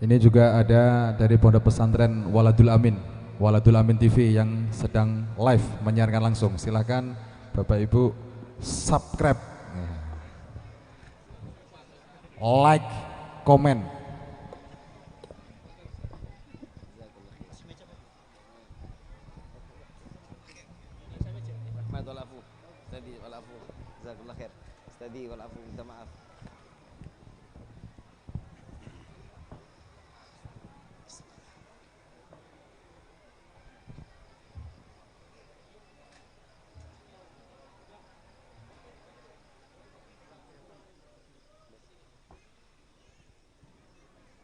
Ini juga ada dari Pondok Pesantren Waladul Amin, Waladul Amin TV yang sedang live menyiarkan langsung. Silakan Bapak Ibu subscribe, like, komen. Minta maaf.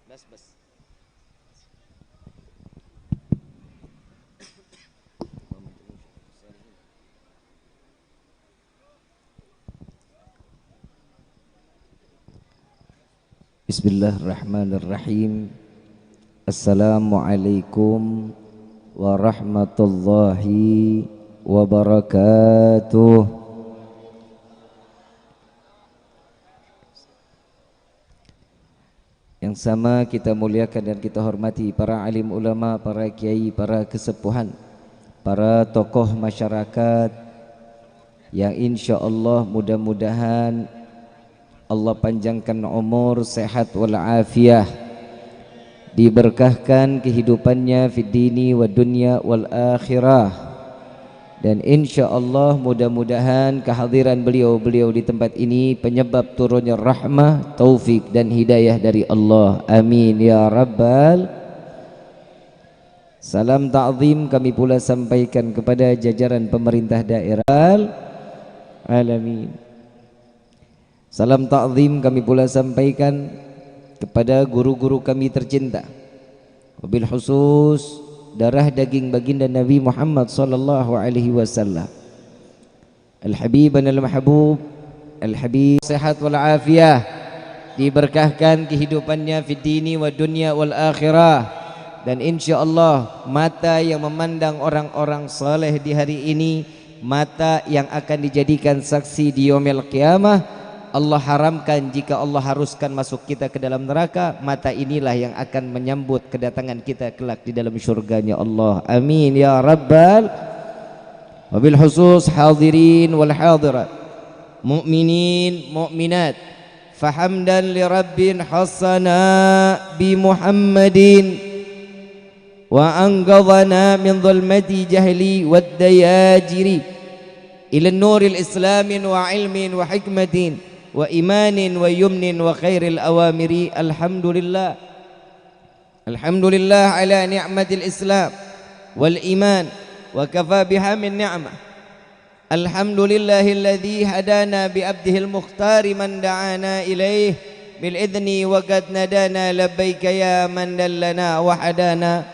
Bas. Bismillahirrahmanirrahim. Assalamualaikum warahmatullahi wabarakatuh. Yang sama kita muliakan dan kita hormati para alim ulama, para kiai, para kesepuhan, para tokoh masyarakat yang insya Allah mudah-mudahan Allah panjangkan umur, sehat walafiah, diberkahkan kehidupannya fid dini wa dunya wal akhirah, dan insya Allah mudah-mudahan kehadiran beliau di tempat ini penyebab turunnya rahmah, taufik dan hidayah dari Allah. Amin ya rabbal. Salam ta'zim kami pula sampaikan kepada jajaran pemerintah daerah alamin. Salam ta'zim kami pula sampaikan kepada guru-guru kami tercinta, wabil khusus darah daging baginda Nabi Muhammad sallallahu alaihi wasallam, al-habiban al-mahbub, al-habib sehat wal afiyah, diberkahkan kehidupannya fid dini wa dunya wal akhirah, dan insyaallah mata yang memandang orang-orang saleh di hari ini, mata yang akan dijadikan saksi di yaumil qiyamah. Allah haramkan jika Allah haruskan masuk kita ke dalam neraka, mata inilah yang akan menyambut kedatangan kita kelak di dalam syurganya Allah. Amin ya rabbal. Wabil khusus hadirin wal hadirat, mu'minin mu'minat, fahamdan li rabbin hasana bi Muhammadin wa anqadhana min dhulmati jahli wad dayajiri ila nuril islamin wa ilmin wa hikmatin wa imanin wa yumnin wa khairil awamiri. Alhamdulillah ala ni'matil islam wal iman wa kafa biha min ni'mah. Alhamdulillahilladzi hadana bi abdihil mukhtari man da'ana ilaih bil idni wa qad nadana labbaika ya man dallana wa hadana.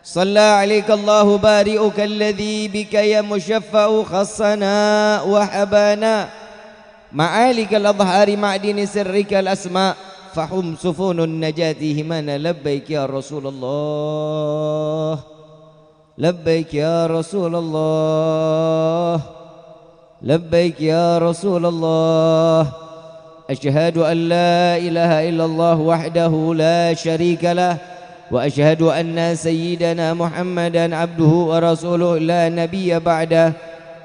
Shalla alaika Allahu bari'uka alladzi bika ya musyaffa'u khassana wa habana ma'alikal adhari ma'dini sirrikal asma fahum sufunun najati himana. Labbaik ya Rasulullah, labbaik ya Rasulullah, labbaik ya Rasulullah. Asyhadu an la ilaha illallah wahdahu la syarika lah, wa asyhadu anna sayyidana Muhammadan abduhu wa rasuluh la nabiyya ba'dah.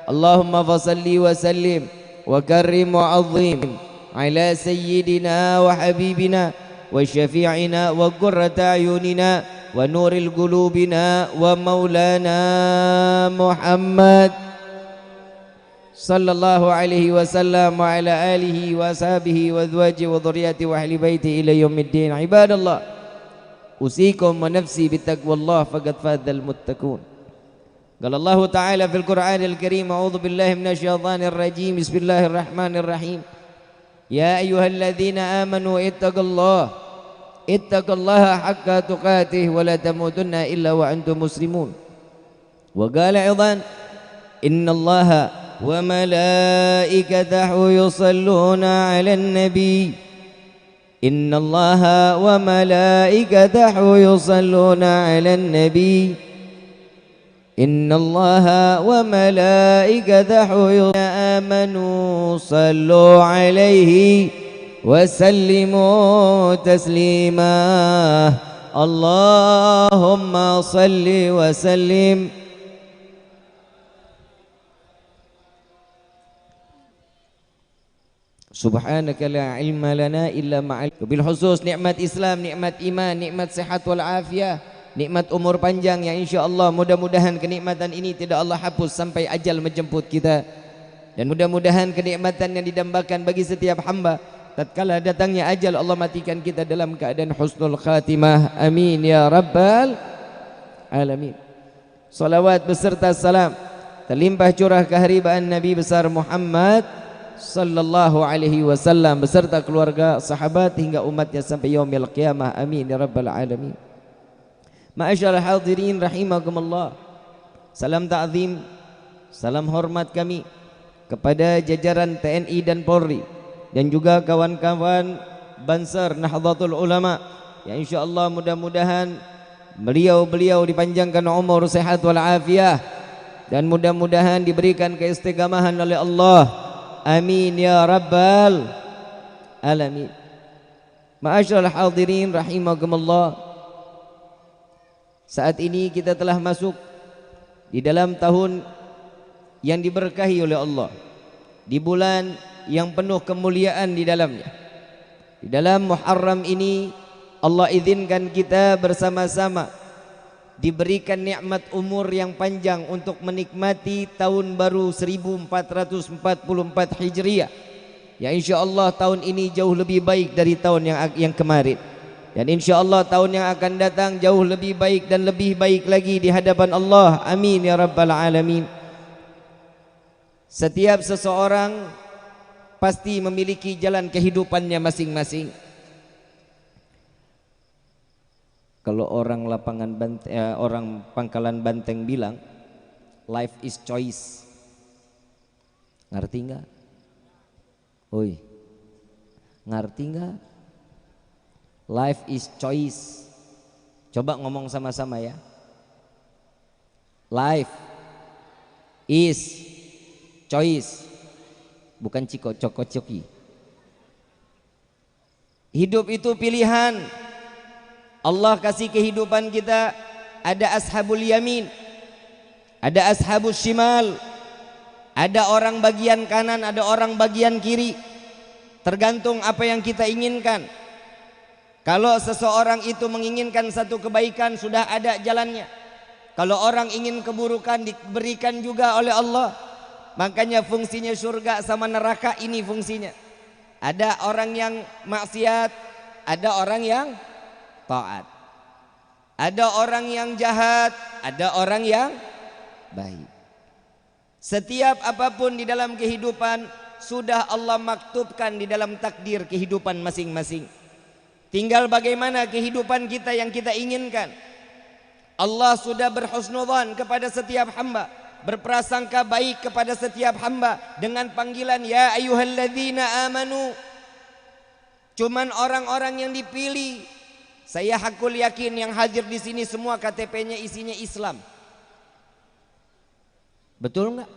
Allahumma fasalli wa sallim wa karrim wa azim ala sayyidina wa habibina wa syafi'ina wa qurrata ayunina wa nuril qulubina wa maulana Muhammad sallallahu alaihi wasallam wa ala alihi wa ashabihi wa azwajihi wa dhurriyyati wa ahli baiti ila yaumiddin. Ibadallah, usikum wa nafsi bittaqwallah faqad fazal muttaqun. Qala Allah Ta'ala fil Qur'anil Karim, a'udzu billahi minasyaitonir rajim, bismillahirrahmanirrahim. Ya ayyuhalladzina amanu ittaqullaha haqqa tuqatih wa la tamutunna illa wa antum muslimun. Wa qala aidan innallaha wa malaikatahu yusalluna 'alan nabi. Innallaha wa malaikatahu yusalluna 'alan nabi. Innallaha wa malaikatahu amanu sallu alaihi وسلموا تسليما اللهم صل وسلم. Subhanaka la ilma lana illa ma'al. Bil khusus nikmat Islam, nikmat iman, nikmat sehat wal afiyah, nikmat umur panjang yang insyaallah mudah-mudahan kenikmatan ini tidak Allah hapus sampai ajal menjemput kita. Dan mudah-mudahan kenikmatan yang didambakan bagi setiap hamba tatkala datangnya ajal Allah matikan kita dalam keadaan husnul khatimah. Amin ya rabbal alamin. Salawat beserta salam terlimpah curah keharibaan Nabi besar Muhammad sallallahu alaihi wasallam beserta keluarga, sahabat hingga umatnya sampai yaumil qiyamah. Amin ya rabbal alamin. Ma'asyiral hadirin rahimakumullah. Salam ta'zim, salam hormat kami kepada jajaran TNI dan Polri dan juga kawan-kawan Bansar Nahdlatul Ulama yang insyaallah mudah-mudahan beliau-beliau dipanjangkan umur, sehat wal afiyah dan mudah-mudahan diberikan keistiqamahan oleh Allah. Amin ya rabbal alamin. Ma'asyiral hadirin rahimakumullah. Saat ini kita telah masuk di dalam tahun yang diberkahi oleh Allah, di bulan yang penuh kemuliaan di dalamnya. Di dalam Muharram ini Allah izinkan kita bersama-sama diberikan nikmat umur yang panjang untuk menikmati tahun baru 1444 Hijriah. Ya insyaallah tahun ini jauh lebih baik dari tahun yang kemarin. Dan insyaallah tahun yang akan datang jauh lebih baik dan lebih baik lagi di hadapan Allah. Amin ya rabbal alamin. Setiap seseorang pasti memiliki jalan kehidupannya masing-masing. Kalau orang orang Pangkalan Banteng bilang life is choice. Ngerti enggak? Oi. Ngerti enggak? Life is choice. Coba ngomong sama-sama ya. Life is choice. Bukan coko-coki. Hidup itu pilihan. Allah kasih kehidupan kita, ada ashabul yamin, ada ashabul shimal, ada orang bagian kanan, ada orang bagian kiri, tergantung apa yang kita inginkan. Kalau seseorang itu menginginkan satu kebaikan, sudah ada jalannya. Kalau orang ingin keburukan, diberikan juga oleh Allah. Makanya fungsinya surga sama neraka ini fungsinya. Ada orang yang maksiat, ada orang yang taat. Ada orang yang jahat, ada orang yang baik. Setiap apapun di dalam kehidupan sudah Allah maktubkan di dalam takdir kehidupan masing-masing. Tinggal bagaimana kehidupan kita yang kita inginkan. Allah sudah berhusnudzan kepada setiap hamba, berprasangka baik kepada setiap hamba dengan panggilan ya ayyuhalladzina amanu. Cuman orang-orang yang dipilih. Saya hakul yakin yang hadir di sini semua KTP-nya isinya Islam. Betul enggak?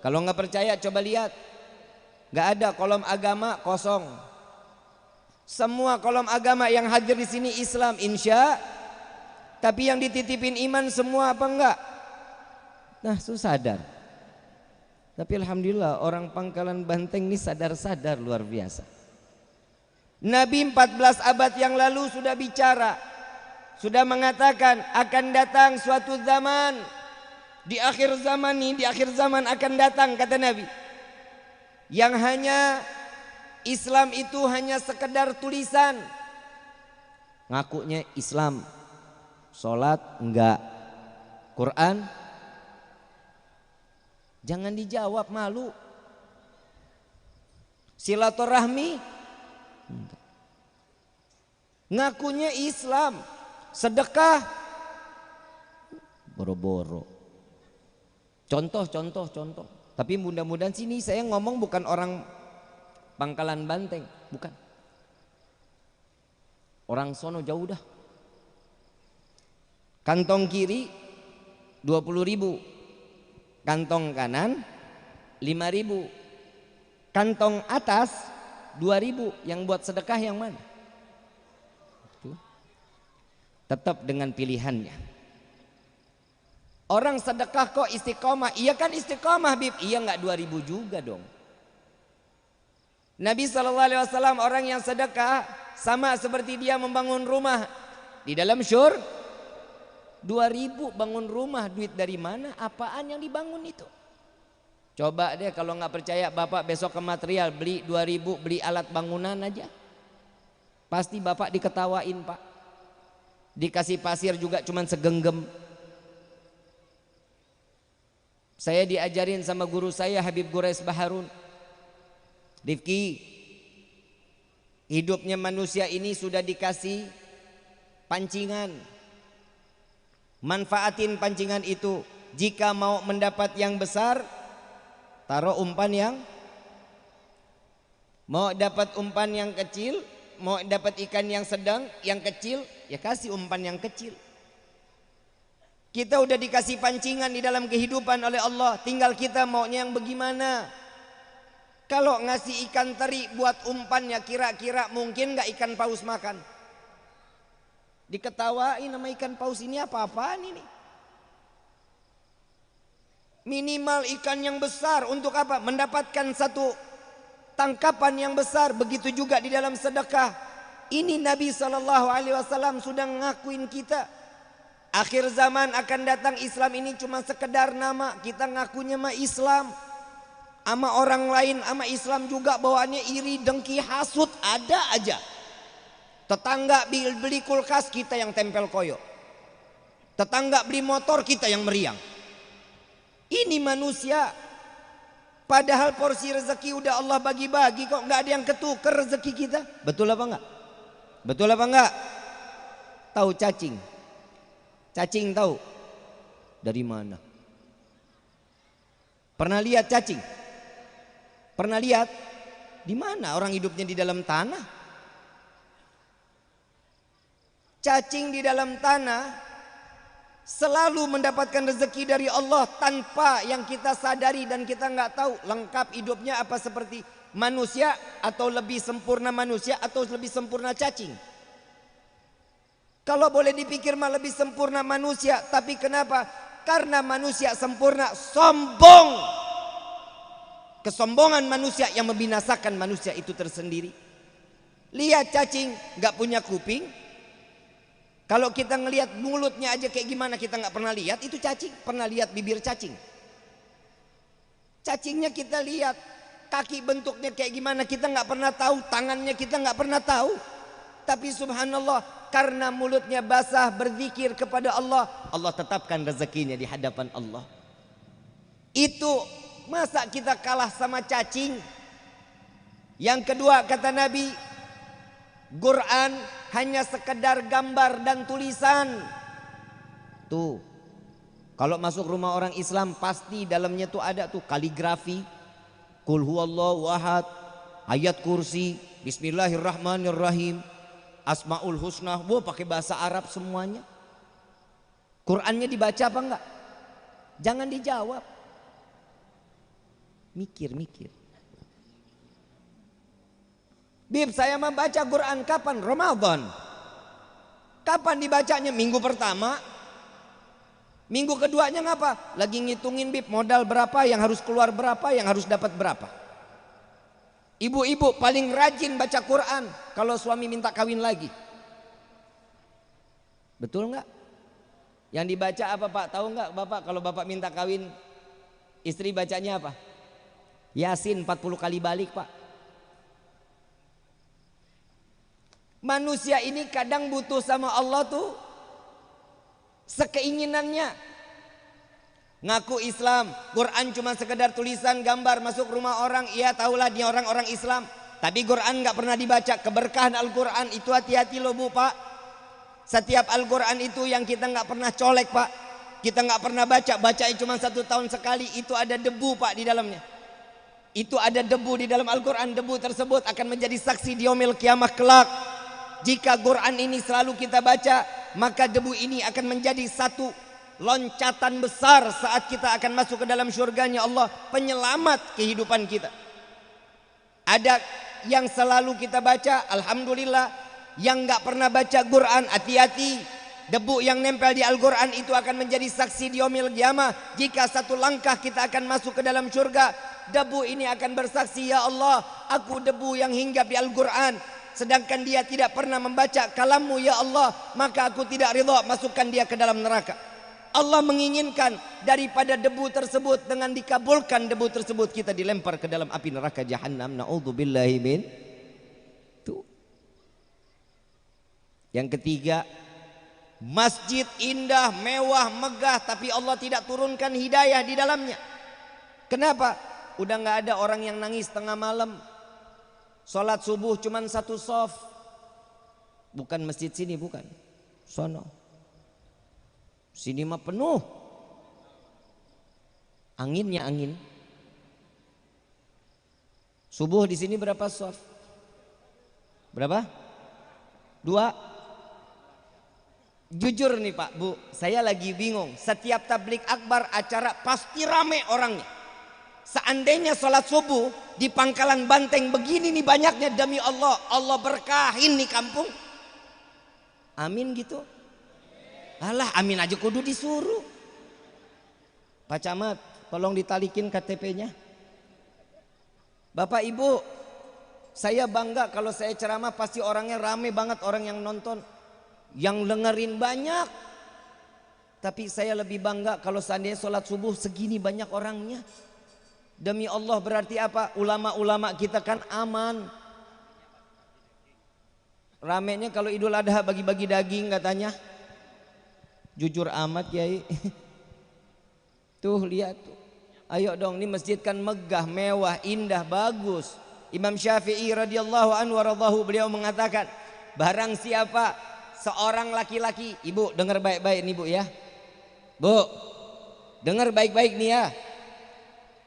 Kalau enggak percaya coba lihat. Enggak ada kolom agama, kosong. Semua kolom agama yang hadir di sini Islam insya. Tapi yang dititipin iman semua apa enggak? Nah, itu sadar. Tapi alhamdulillah orang Pangkalan Banteng ini sadar-sadar luar biasa. Nabi 14 abad yang lalu sudah bicara, sudah mengatakan akan datang suatu zaman, di akhir zaman ini, di akhir zaman akan datang kata Nabi, yang hanya Islam itu hanya sekedar tulisan. Ngakunya Islam, sholat enggak, Quran jangan dijawab, malu. Silaturahmi ngakunya Islam, sedekah boro-boro. Contoh. Tapi mudah-mudahan sini saya ngomong bukan orang Pangkalan Banteng, bukan. Orang sono jauh dah. Kantong kiri 20.000, kantong kanan 5.000, kantong atas 2.000 yang buat sedekah yang mana? Tetap dengan pilihannya. Orang sedekah kok istiqomah? Iya kan istiqomah Bib. Iya nggak 2.000 juga dong. Nabi SAW orang yang sedekah sama seperti dia membangun rumah di dalam syur. 2.000 bangun rumah, duit dari mana? Apaan yang dibangun itu? Coba deh kalau nggak percaya Bapak besok ke material beli 2.000 beli alat bangunan aja. Pasti Bapak diketawain Pak. Dikasih pasir juga cuman segenggam. Saya diajarin sama guru saya Habib Gures Baharun. Rifki, hidupnya manusia ini sudah dikasih pancingan. Manfaatin pancingan itu. Jika mau mendapat yang besar, taruh umpan yang, mau dapat umpan yang kecil, mau dapat ikan yang sedang, yang kecil, ya kasih umpan yang kecil. Kita udah dikasih pancingan di dalam kehidupan oleh Allah, tinggal kita maunya yang bagaimana. Kalau ngasih ikan teri buat umpannya, kira-kira mungkin gak ikan paus makan? Diketawain nama ikan paus ini apa-apaan ini? Minimal ikan yang besar untuk apa? Mendapatkan satu tangkapan yang besar. Begitu juga di dalam sedekah. Ini Nabi SAW sudah ngakuin kita. Akhir zaman akan datang, Islam ini cuma sekedar nama. Kita ngakunya mah Islam. Ama orang lain, ama Islam juga bawaannya iri, dengki, hasut, ada aja. Tetangga beli kulkas, kita yang tempel koyo. Tetangga beli motor, kita yang meriang. Ini manusia. Padahal porsi rezeki udah Allah bagi-bagi, kok nggak ada yang ketuker rezeki kita. Betul apa enggak? Betul apa enggak? Tahu cacing? Cacing tahu? Dari mana? Pernah lihat cacing? Pernah lihat? Di mana orang hidupnya di dalam tanah? Cacing di dalam tanah selalu mendapatkan rezeki dari Allah tanpa yang kita sadari dan kita nggak tahu. Lengkap hidupnya apa seperti manusia atau lebih sempurna manusia atau lebih sempurna cacing? Kalau boleh dipikir mah lebih sempurna manusia, tapi kenapa? Karena manusia sempurna sombong. Kesombongan manusia yang membinasakan manusia itu tersendiri. Lihat cacing nggak punya kuping. Kalau kita ngelihat mulutnya aja kayak gimana kita nggak pernah lihat, itu cacing. Pernah lihat bibir cacing? Cacingnya kita lihat, kaki bentuknya kayak gimana kita nggak pernah tahu, tangannya kita nggak pernah tahu. Tapi subhanallah, karena mulutnya basah berzikir kepada Allah, Allah tetapkan rezekinya di hadapan Allah. Itu masa kita kalah sama cacing? Yang kedua kata Nabi, Quran hanya sekedar gambar dan tulisan. Tuh, kalau masuk rumah orang Islam pasti dalamnya tuh ada tuh kaligrafi, Qul huwallahu ahad, ayat kursi, Bismillahirrahmanirrahim, Asmaul Husna. Wah, pakai bahasa Arab semuanya. Qurannya dibaca apa enggak? Jangan dijawab. Mikir-mikir. Bib, saya membaca Quran kapan? Ramadan. Kapan dibacanya? Minggu pertama. Minggu keduanya ngapa? Lagi ngitungin Bib, modal berapa, yang harus keluar berapa, yang harus dapat berapa. Ibu-ibu paling rajin baca Quran kalau suami minta kawin lagi. Betul nggak? Yang dibaca apa Pak? Tahu nggak Bapak kalau Bapak minta kawin, istri bacanya apa? Yasin 40 kali balik Pak. Manusia ini kadang butuh sama Allah tuh sekeinginannya. Ngaku Islam, Quran cuma sekedar tulisan gambar masuk rumah orang, iya tahulah dia orang-orang Islam. Tapi Quran nggak pernah dibaca. Keberkahan Al-Quran itu hati-hati loh Bu Pak. Setiap Al-Quran itu yang kita nggak pernah colek Pak, kita nggak pernah baca, bacanya cuma 1 tahun sekali. Itu ada debu Pak di dalamnya. Itu ada debu di dalam Al-Quran. Debu tersebut akan menjadi saksi di yaumil kiamah kelak. Jika Quran ini selalu kita baca, maka debu ini akan menjadi satu loncatan besar saat kita akan masuk ke dalam surganya Allah, penyelamat kehidupan kita. Ada yang selalu kita baca, alhamdulillah. Yang nggak pernah baca Quran, hati-hati. Debu yang nempel di Al-Quran itu akan menjadi saksi di yaumil qiyamah. Jika satu langkah kita akan masuk ke dalam surga, debu ini akan bersaksi, ya Allah, aku debu yang hinggap di Al-Quran, sedangkan dia tidak pernah membaca kalammu ya Allah, maka aku tidak ridha masukkan dia ke dalam neraka. Allah menginginkan daripada debu tersebut, dengan dikabulkan debu tersebut kita dilempar ke dalam api neraka Jahannam. Na'udzubillahi min. Tuh. Yang ketiga, masjid indah, mewah, megah, tapi Allah tidak turunkan hidayah di dalamnya. Kenapa? Udah nggak ada orang yang nangis tengah malam. Sholat subuh cuman satu soft. Bukan masjid sini, bukan. Sono. Sini mah penuh. Anginnya angin. Subuh di sini berapa soft? Berapa? 2. Jujur nih Pak, Bu, saya lagi bingung. Setiap tablik akbar acara pasti rame orangnya. Seandainya sholat subuh di Pangkalan Banteng begini nih banyaknya, demi Allah, Allah berkahin nih kampung. Amin gitu. Alah, amin aja kudu disuruh. Pak Camat, tolong ditalikin KTP-nya. Bapak Ibu, saya bangga kalau saya ceramah pasti orangnya rame banget, orang yang nonton, yang dengerin banyak. Tapi saya lebih bangga kalau seandainya sholat subuh segini banyak orangnya. Demi Allah, berarti apa? Ulama-ulama kita kan aman. Ramenya kalau Idul Adha bagi-bagi daging katanya. Jujur amat Kiai. Tuh lihat tuh. Ayo dong, ini masjid kan megah, mewah, indah, bagus. Imam Syafi'i radhiyallahu anhu waradhahu, beliau mengatakan, barang siapa seorang laki-laki, ibu dengar baik-baik nih Bu ya. Bu, dengar baik-baik nih ya.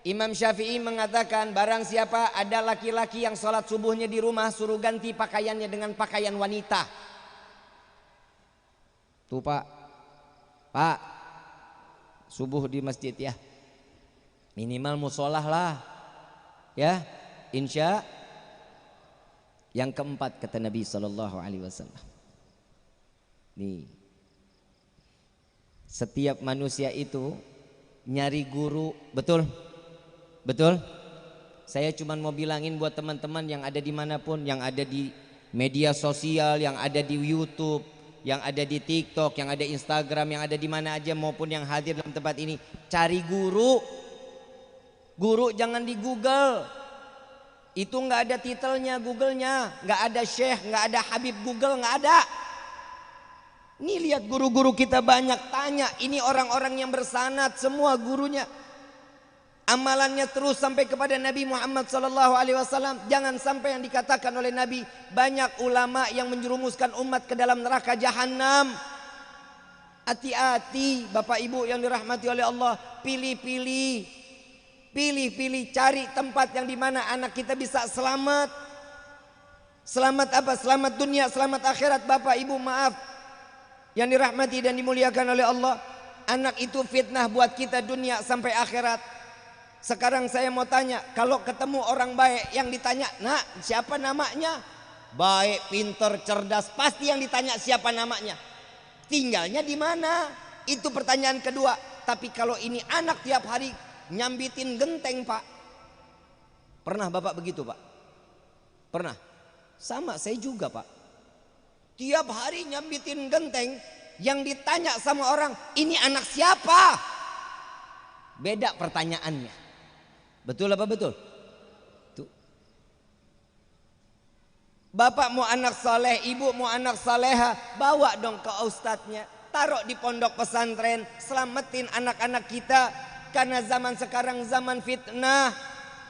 Imam Syafi'i mengatakan, barang siapa ada laki-laki yang sholat subuhnya di rumah, suruh ganti pakaiannya dengan pakaian wanita. Tuh Pak, subuh di masjid ya. Minimal musolah lah. Ya, insya. Yang keempat kata Nabi SAW. Nih, setiap manusia itu nyari guru, betul? Betul? Saya cuma mau bilangin buat teman-teman yang ada dimanapun, yang ada di media sosial, yang ada di YouTube, yang ada di TikTok, yang ada Instagram, yang ada di mana aja maupun yang hadir dalam tempat ini, cari guru. Guru jangan di Google. Itu nggak ada titelnya Google-nya, nggak ada Syekh, nggak ada Habib Google, nggak ada. Nih lihat guru-guru kita banyak, tanya, ini orang-orang yang bersanad semua gurunya. Amalannya terus sampai kepada Nabi Muhammad SAW. Jangan sampai yang dikatakan oleh Nabi, banyak ulama yang menjerumuskan umat ke dalam neraka Jahannam. Hati-hati Bapak Ibu yang dirahmati oleh Allah, pilih-pilih, cari tempat yang dimana anak kita bisa selamat. Selamat apa? Selamat dunia, selamat akhirat. Bapak Ibu maaf yang dirahmati dan dimuliakan oleh Allah, anak itu fitnah buat kita dunia sampai akhirat. Sekarang saya mau tanya, kalau ketemu orang baik yang ditanya, nak siapa namanya? Baik, pinter, cerdas, pasti yang ditanya siapa namanya. Tinggalnya di mana? Itu pertanyaan kedua. Tapi kalau ini anak tiap hari nyambitin genteng Pak. Pernah Bapak begitu Pak? Pernah? Sama saya juga Pak. Tiap hari nyambitin genteng, yang ditanya sama orang, ini anak siapa? Beda pertanyaannya. Betul apa betul? Tuh. Bapak mau anak soleh, ibu mau anak soleha, bawa dong ke ustadznya, taruh di pondok pesantren, selamatin anak-anak kita. Karena zaman sekarang zaman fitnah.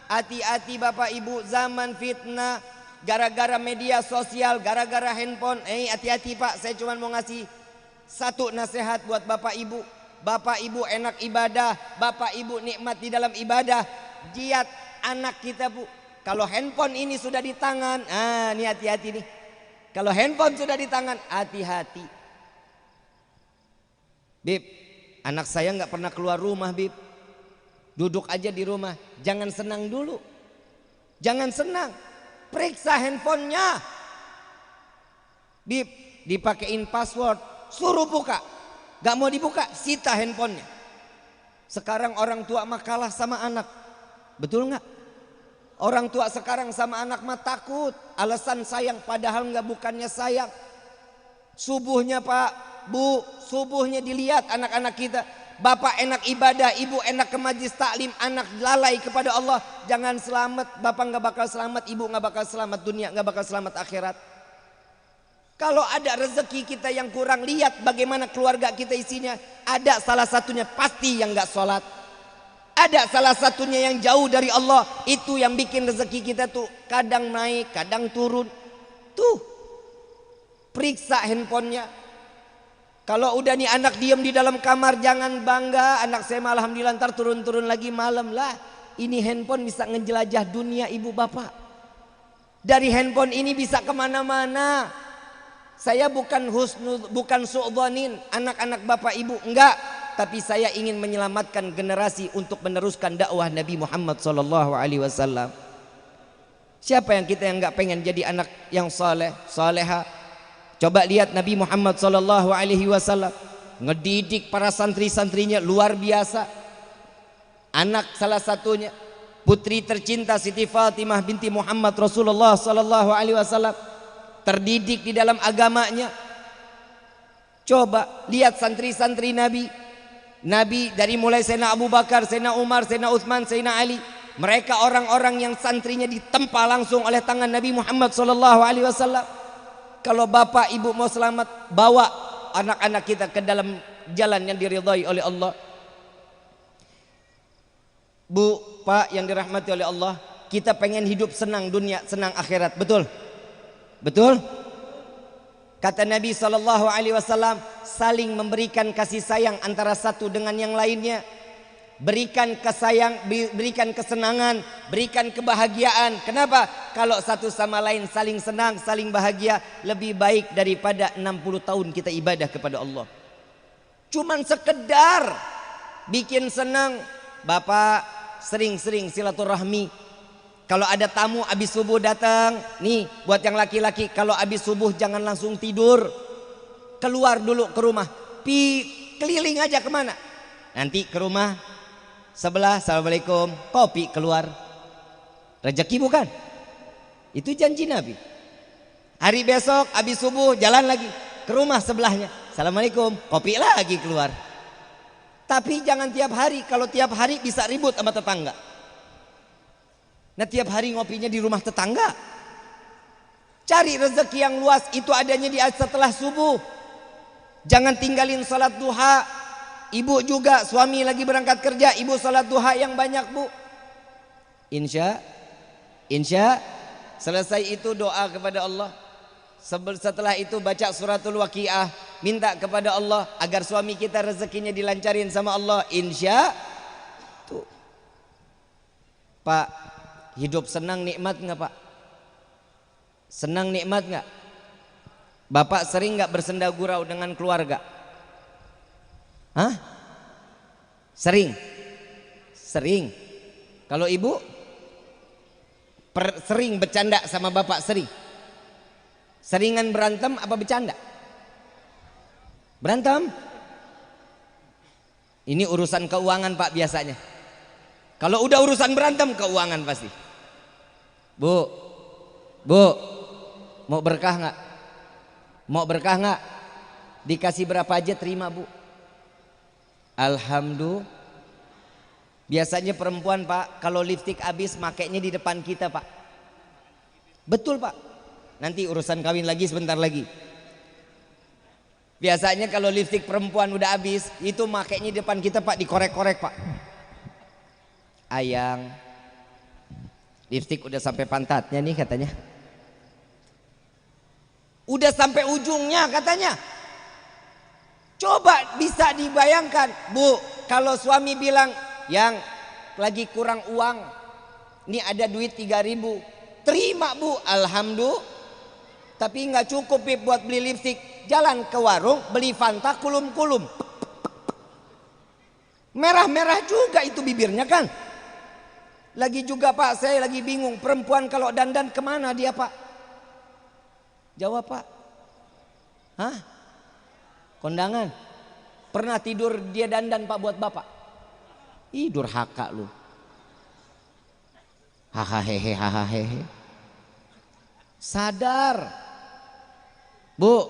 Hati-hati Bapak Ibu, zaman fitnah. Gara-gara media sosial, gara-gara handphone. Hati-hati Pak, saya cuma mau ngasih satu nasihat buat Bapak Ibu. Bapak Ibu enak ibadah, Bapak Ibu nikmat di dalam ibadah. Giat anak kita Bu. Kalau handphone ini sudah di tangan, ini hati-hati nih. Kalau handphone sudah di tangan, hati-hati. Bib, anak saya nggak pernah keluar rumah Bib. Duduk aja di rumah, jangan senang dulu. Jangan senang. Periksa handphonenya. Dipakein password, suruh buka. Gak mau dibuka, sita handphonenya. Sekarang orang tua mah kalah sama anak. Betul nggak? Orang tua sekarang sama anak mah takut. Alasan sayang padahal nggak, bukannya sayang. Subuhnya Pak, Bu, subuhnya dilihat anak-anak kita. Bapak enak ibadah, ibu enak ke majlis taklim, anak lalai kepada Allah. Jangan selamat, bapak nggak bakal selamat, ibu nggak bakal selamat dunia, nggak bakal selamat akhirat. Kalau ada rezeki kita yang kurang, lihat bagaimana keluarga kita isinya. Ada salah satunya pasti yang nggak sholat. Ada salah satunya yang jauh dari Allah. Itu yang bikin rezeki kita tuh kadang naik, kadang turun. Tuh, periksa handphonenya. Kalau udah nih anak diam di dalam kamar, jangan bangga. Anak saya mah alhamdulillah ntar turun-turun lagi malam lah. Ini handphone bisa ngejelajah dunia ibu bapak. Dari handphone ini bisa kemana-mana. Saya bukan su'dhanin anak-anak bapak ibu, enggak. Tapi saya ingin menyelamatkan generasi untuk meneruskan dakwah Nabi Muhammad SAW. Siapa yang kita yang enggak pengen jadi anak yang saleh, saleha? Coba lihat Nabi Muhammad SAW ngedidik para santri-santrinya luar biasa. Anak salah satunya putri tercinta Siti Fatimah binti Muhammad Rasulullah SAW terdidik di dalam agamanya. Coba lihat santri-santri Nabi. Nabi dari mulai Sayyidina Abu Bakar, Sayyidina Umar, Sayyidina Utsman, Sayyidina Ali. Mereka orang-orang yang santrinya ditempa langsung oleh tangan Nabi Muhammad SAW. Kalau bapak ibu mau selamat, bawa anak-anak kita ke dalam jalan yang diridhai oleh Allah. Bu, Pak yang dirahmati oleh Allah, kita pengen hidup senang dunia, senang akhirat, betul? Betul? Kata Nabi SAW, saling memberikan kasih sayang antara satu dengan yang lainnya. Berikan berikan kesenangan, berikan kebahagiaan. Kenapa? Kalau satu sama lain saling senang, saling bahagia, lebih baik daripada 60 tahun kita ibadah kepada Allah. Cuman sekedar bikin senang. Bapak sering-sering silaturahmi. Kalau ada tamu abis subuh datang, nih buat yang laki-laki, kalau abis subuh jangan langsung tidur, keluar dulu ke rumah, keliling aja kemana, nanti ke rumah sebelah, assalamualaikum, kopi keluar, rezeki bukan? Itu janji Nabi. Hari besok abis subuh jalan lagi ke rumah sebelahnya, assalamualaikum, kopi lagi keluar. Tapi jangan tiap hari, kalau tiap hari bisa ribut sama tetangga. Nah tiap hari ngopinya di rumah tetangga. Cari rezeki yang luas, itu adanya di setelah subuh. Jangan tinggalin salat duha. Ibu juga, suami lagi berangkat kerja, ibu salat duha yang banyak bu. Insya selesai itu doa kepada Allah. Setelah itu baca suratul waqiah, minta kepada Allah agar suami kita rezekinya dilancarin sama Allah. Insya tuh. Pak, hidup senang nikmat nggak Pak? Senang nikmat nggak? Bapak sering nggak bersenda gurau dengan keluarga? Hah? Sering? Sering. Kalau ibu? Sering bercanda sama bapak, sering? Seringan berantem apa bercanda? Berantem? Ini urusan keuangan Pak biasanya. Kalau udah urusan berantem, keuangan pasti. Bu, mau berkah nggak? Mau berkah nggak? Dikasih berapa aja terima bu. Alhamdulillah. Biasanya perempuan Pak, kalau lipstik habis makainya di depan kita Pak. Betul Pak. Nanti urusan kawin lagi sebentar lagi. Biasanya kalau lipstik perempuan udah habis, itu makainya di depan kita Pak, dikorek-korek Pak. Ayang, lipstik udah sampai pantatnya nih katanya. Udah sampai ujungnya katanya. Coba bisa dibayangkan, Bu, kalau suami bilang, yang lagi kurang uang, ini ada duit 3.000, terima Bu, alhamdulillah. Tapi nggak cukup buat beli lipstik, jalan ke warung beli Fanta kulum-kulum. Merah-merah juga itu bibirnya kan. Lagi juga Pak, saya lagi bingung. Perempuan kalau dandan kemana dia Pak? Jawab Pak. Hah? Kondangan. Pernah tidur dia dandan Pak buat Bapak? Ih, durhaka lu. Hahaha. Sadar. Bu,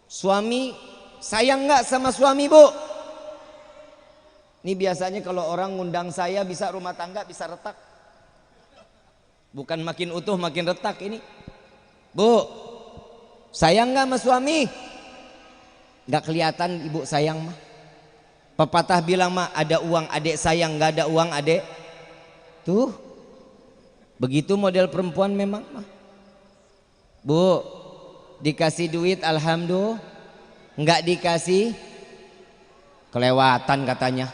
suami sayang nggak sama suami Bu? Ini biasanya kalau orang ngundang saya bisa rumah tangga bisa retak. Bukan makin utuh makin retak ini. Bu, sayang nggak sama suami? Nggak kelihatan ibu sayang mah. Pepatah bilang mah ada uang adik sayang, nggak ada uang adik. Tuh, begitu model perempuan memang mah. Bu, dikasih duit alhamdulillah, nggak dikasih kelewatan katanya.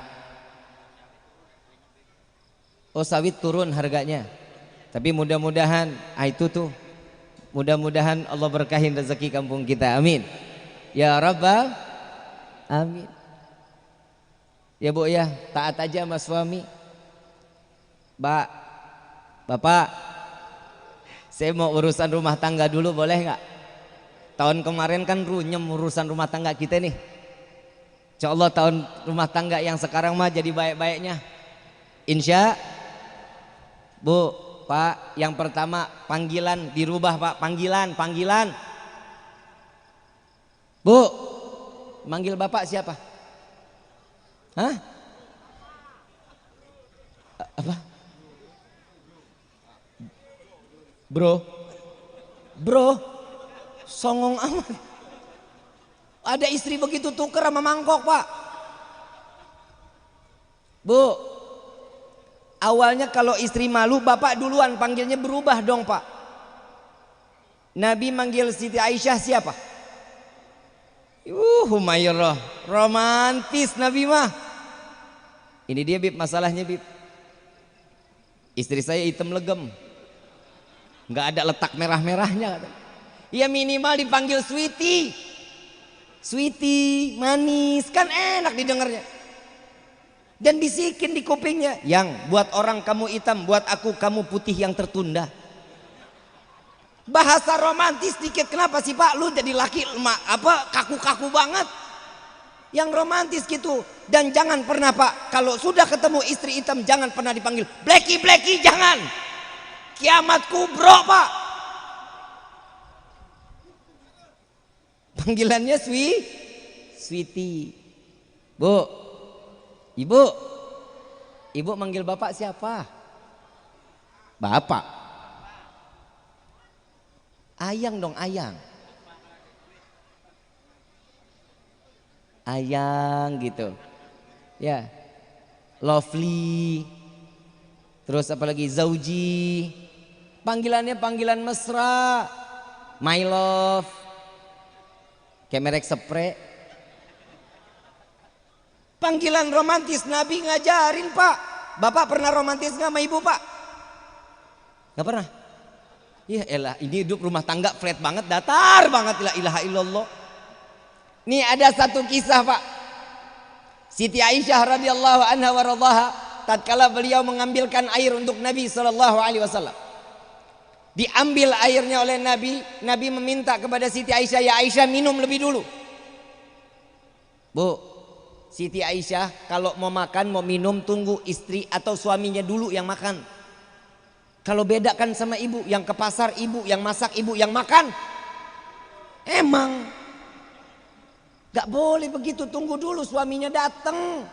Oh sawit turun harganya. Tapi mudah-mudahan itu tuh. Mudah-mudahan Allah berkahin rezeki kampung kita. Amin. Ya Rabbal amin. Ya Bu ya, taat aja sama suami. Bapak, saya mau urusan rumah tangga dulu boleh nggak? Tahun kemarin kan runyem urusan rumah tangga kita nih. Insya Allah tahun rumah tangga yang sekarang mah jadi baik-baiknya. Insya Bu, Pak, yang pertama panggilan dirubah Pak, panggilan. Bu, manggil Bapak siapa? Hah? Apa? Bro, songong amat. Ada istri begitu tuker sama mangkok Pak. Bu, awalnya kalau istri malu Bapak duluan panggilnya berubah dong Pak. Nabi manggil Siti Aisyah siapa? Humairah, romantis Nabi mah. Ini dia Bib masalahnya Bib. Istri saya hitam legem, nggak ada letak merah-merahnya. Ya minimal dipanggil sweetie, manis, kan enak didengarnya. Dan bisikin di kupingnya, yang buat orang kamu hitam, buat aku kamu putih yang tertunda. Bahasa romantis dikit, kenapa sih Pak? Lu jadi laki kaku-kaku banget. Yang romantis gitu. Dan jangan pernah Pak, kalau sudah ketemu istri hitam jangan pernah dipanggil Blacky, jangan. Kiamat kubro Pak. Panggilannya sweetie. Bu, Ibu manggil Bapak siapa? Bapak. Ayang dong, ayang. Ayang gitu. Ya. Lovely. Terus apalagi zauji. Panggilannya panggilan mesra. My love. Kayak merek spray. Panggilan romantis Nabi ngajarin Pak. Bapak pernah romantis nggak sama ibu Pak? Nggak pernah. Ya elah, ini hidup rumah tangga flat banget, datar banget, la ilaha illallah. Nih ada satu kisah Pak. Siti Aisyah radhiyallahu anha wa radhaha, tatkala beliau mengambilkan air untuk Nabi sallallahu alaihi wasallam. Diambil airnya oleh Nabi, Nabi meminta kepada Siti Aisyah, ya Aisyah minum lebih dulu. Bu, Siti Aisyah kalau mau makan mau minum tunggu istri atau suaminya dulu yang makan. Kalau beda kan sama ibu, yang ke pasar ibu, yang masak ibu, yang makan. Emang gak boleh begitu, tunggu dulu suaminya datang.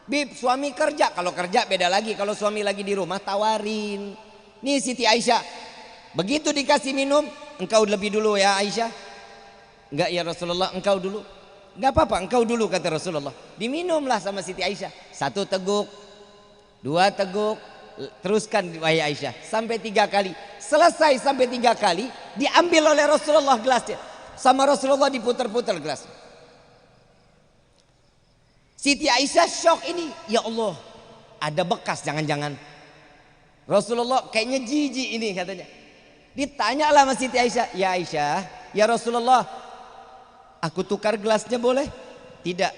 Bib, suami kerja, kalau kerja beda lagi. Kalau suami lagi di rumah tawarin. Nih Siti Aisyah, begitu dikasih minum, engkau lebih dulu ya Aisyah. Enggak ya Rasulullah, engkau dulu. Enggak apa-apa, engkau dulu kata Rasulullah. Diminumlah sama Siti Aisyah. 1 teguk, 2 teguk, teruskan wahai Aisyah sampai 3 kali. Selesai sampai 3 kali, diambil oleh Rasulullah gelasnya. Sama Rasulullah diputar-putar gelas. Siti Aisyah shock ini, ya Allah, ada bekas jangan-jangan. Rasulullah kayaknya jijik ini katanya. Ditanyalah sama Siti Aisyah, ya Aisyah, ya Rasulullah, aku tukar gelasnya boleh? Tidak.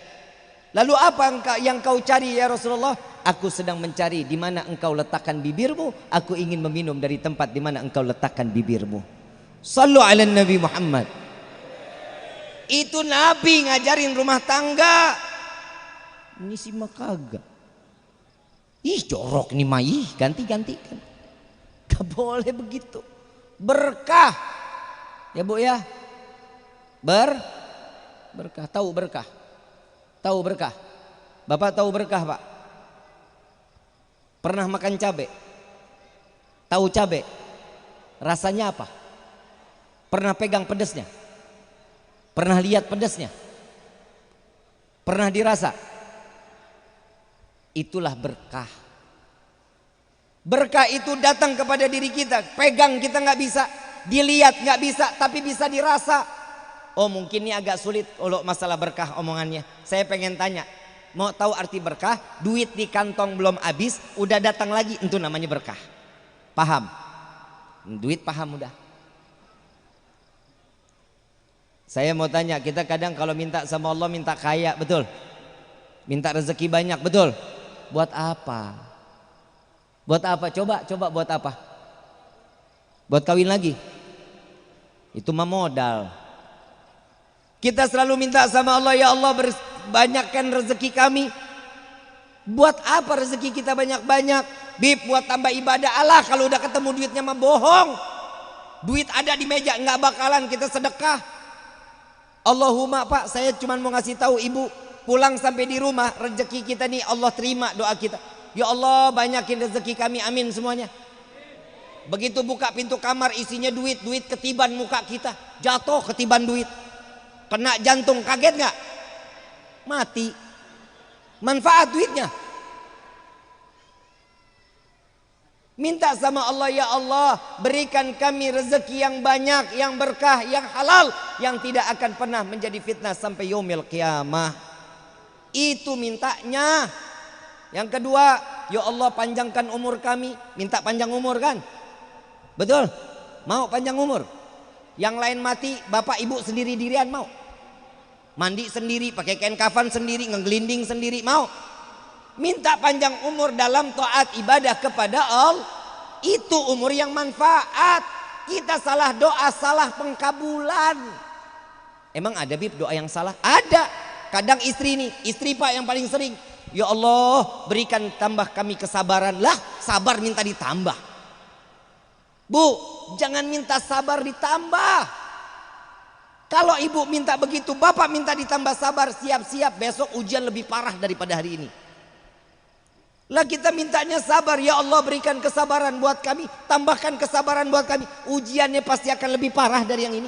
Lalu apa yang kau cari ya Rasulullah? Aku sedang mencari di mana engkau letakkan bibirmu. Aku ingin meminum dari tempat di mana engkau letakkan bibirmu. Sallu ala Nabi Muhammad. Itu Nabi ngajarin rumah tangga. Ini si kagak. Ih jorok nih mah, ih ganti-ganti kan. Gak boleh begitu. Berkah. Ya Bu ya. Berkah. Tahu berkah? Tahu berkah? Bapak tahu berkah Pak? Pernah makan cabai? Tahu cabai? Rasanya apa? Pernah pegang pedasnya? Pernah lihat pedasnya? Pernah dirasa? Itulah berkah. Berkah itu datang kepada diri kita. Pegang kita nggak bisa, dilihat nggak bisa, tapi bisa dirasa. Oh mungkin ini agak sulit kalau masalah berkah omongannya. Saya pengen tanya, mau tahu arti berkah? Duit di kantong belum habis, udah datang lagi, itu namanya berkah. Paham? Duit paham udah. Saya mau tanya, kita kadang kalau minta sama Allah minta kaya, betul? Minta rezeki banyak, betul? Buat apa? Buat apa? Coba buat apa? Buat kawin lagi? Itu mah modal. Kita selalu minta sama Allah, ya Allah banyakkan rezeki kami. Buat apa rezeki kita banyak-banyak? Bib, buat tambah ibadah. Allah, kalau udah ketemu duitnya mah bohong. Duit ada di meja, nggak bakalan kita sedekah. Allahumma Pak, saya cuma mau ngasih tahu ibu, pulang sampai di rumah rezeki kita nih Allah terima doa kita. Ya Allah banyakin rezeki kami, amin semuanya. Begitu buka pintu kamar isinya duit, duit ketiban muka kita, jatuh ketiban duit, kena jantung, kaget nggak? Mati. Manfaat duitnya. Minta sama Allah, ya Allah berikan kami rezeki yang banyak, yang berkah, yang halal, yang tidak akan pernah menjadi fitnah sampai yaumil qiyamah. Itu mintanya. Yang kedua, ya Allah panjangkan umur kami. Minta panjang umur kan? Betul? Mau panjang umur? Yang lain mati, bapak ibu sendiri dirian mau? Mandi sendiri, pakai kain kafan sendiri, ngegelinding sendiri, mau? Minta panjang umur dalam taat ibadah kepada Allah. Itu umur yang manfaat. Kita salah doa, salah pengkabulan. Emang ada Bib doa yang salah? Ada. Kadang istri nih, istri Pak yang paling sering, ya Allah berikan tambah kami kesabaran. Lah sabar minta ditambah. Bu, jangan minta sabar ditambah. Kalau ibu minta begitu, bapak minta ditambah sabar, siap-siap besok ujian lebih parah daripada hari ini. Lah kita mintanya sabar, ya Allah berikan kesabaran buat kami, tambahkan kesabaran buat kami. Ujiannya pasti akan lebih parah dari yang ini.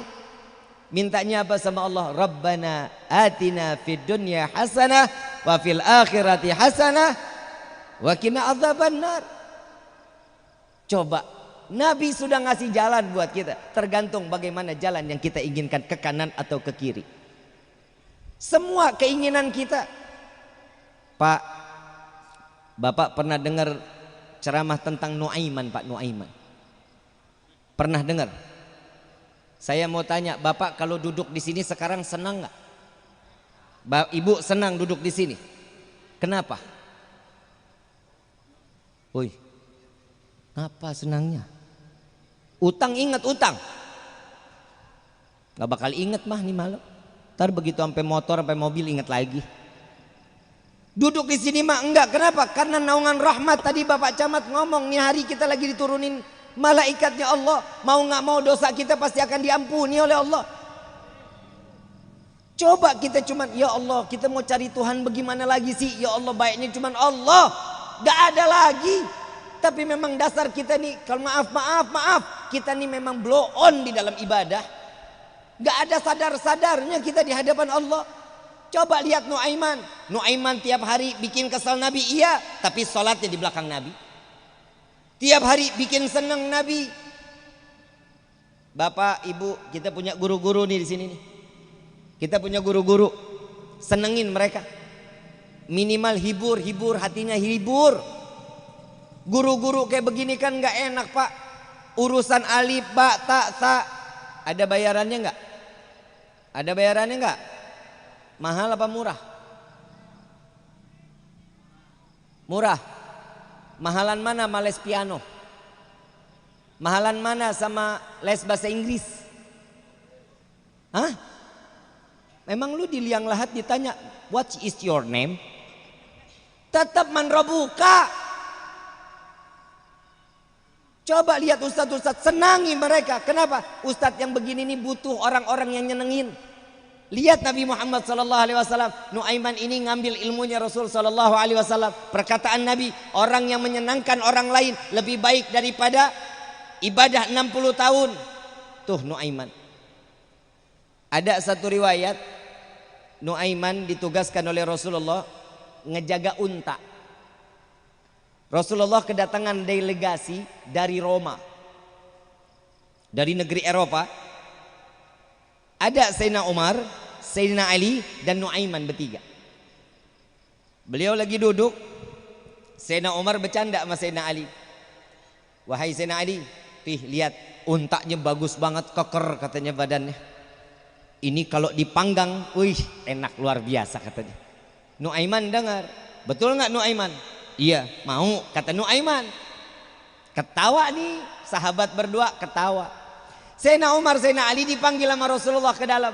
Mintanya apa sama Allah? Rabbana atina fid dunya hasanah wa fil akhirati hasanah wa qina adzabannar. Coba, Nabi sudah ngasih jalan buat kita. Tergantung bagaimana jalan yang kita inginkan, ke kanan atau ke kiri. Semua keinginan kita. Pak, Bapak pernah dengar ceramah tentang Nuaiman, Pak Nuaiman? Pernah dengar? Saya mau tanya, Bapak kalau duduk di sini sekarang senang nggak? Ibu senang duduk di sini. Kenapa? Woi, apa senangnya? Utang, ingat utang. Gak bakal inget mah nih malam. Ntar begitu sampai motor, sampai mobil inget lagi. Duduk di sini mah enggak. Kenapa? Karena naungan rahmat. Tadi Bapak Camat ngomong, nih hari kita lagi diturunin malaikatnya Allah. Mau nggak mau dosa kita pasti akan diampuni oleh Allah. Coba kita cuman, ya Allah kita mau cari Tuhan bagaimana lagi sih? Ya Allah baiknya cuman Allah, gak ada lagi. Tapi memang dasar kita nih, kalau maaf, kita nih memang blow on di dalam ibadah. Gak ada sadar-sadarnya kita di hadapan Allah. Coba lihat Nuaiman. Nuaiman tiap hari bikin kesal Nabi, iya, tapi sholatnya di belakang Nabi. Tiap hari bikin senang Nabi. Bapak, Ibu, kita punya guru-guru nih di sini nih. Kita punya guru-guru, senengin mereka. Minimal hibur hatinya, hibur. Guru-guru kayak begini kan nggak enak Pak. Urusan alif, ba, ta, sa, ada bayarannya nggak? Ada bayarannya nggak? Mahal apa murah? Murah. Mahalan mana sama les piano? Mahalan mana sama les bahasa Inggris? Hah? Memang lu di liang lahat ditanya, what is your name? Tetap manrobuka. Coba lihat ustadz-ustadz, senangi mereka. Kenapa? Ustadz yang begini ini butuh orang-orang yang nyenengin. Lihat Nabi Muhammad SAW, Nuaiman ini ngambil ilmunya Rasul SAW. Perkataan Nabi, orang yang menyenangkan orang lain lebih baik daripada ibadah 60 tahun. Tuh Nuaiman. Ada satu riwayat, Nuaiman ditugaskan oleh Rasulullah ngejaga unta. Rasulullah kedatangan delegasi dari Roma, dari negeri Eropa. Ada Sayyidina Umar, Sayyidina Ali, dan Nuaiman bertiga. Beliau lagi duduk, Sayyidina Umar bercanda sama Sayyidina Ali. Wahai Sayyidina Ali, lihat untanya bagus banget, keker katanya badannya. Ini kalau dipanggang, wih enak luar biasa katanya. Nuaiman dengar, betul nggak Nuaiman? Iya, mau kata Nuaiman. Ketawa nih, sahabat berdua ketawa. Sayyidina Umar, Sayyidina Ali dipanggil sama Rasulullah ke dalam.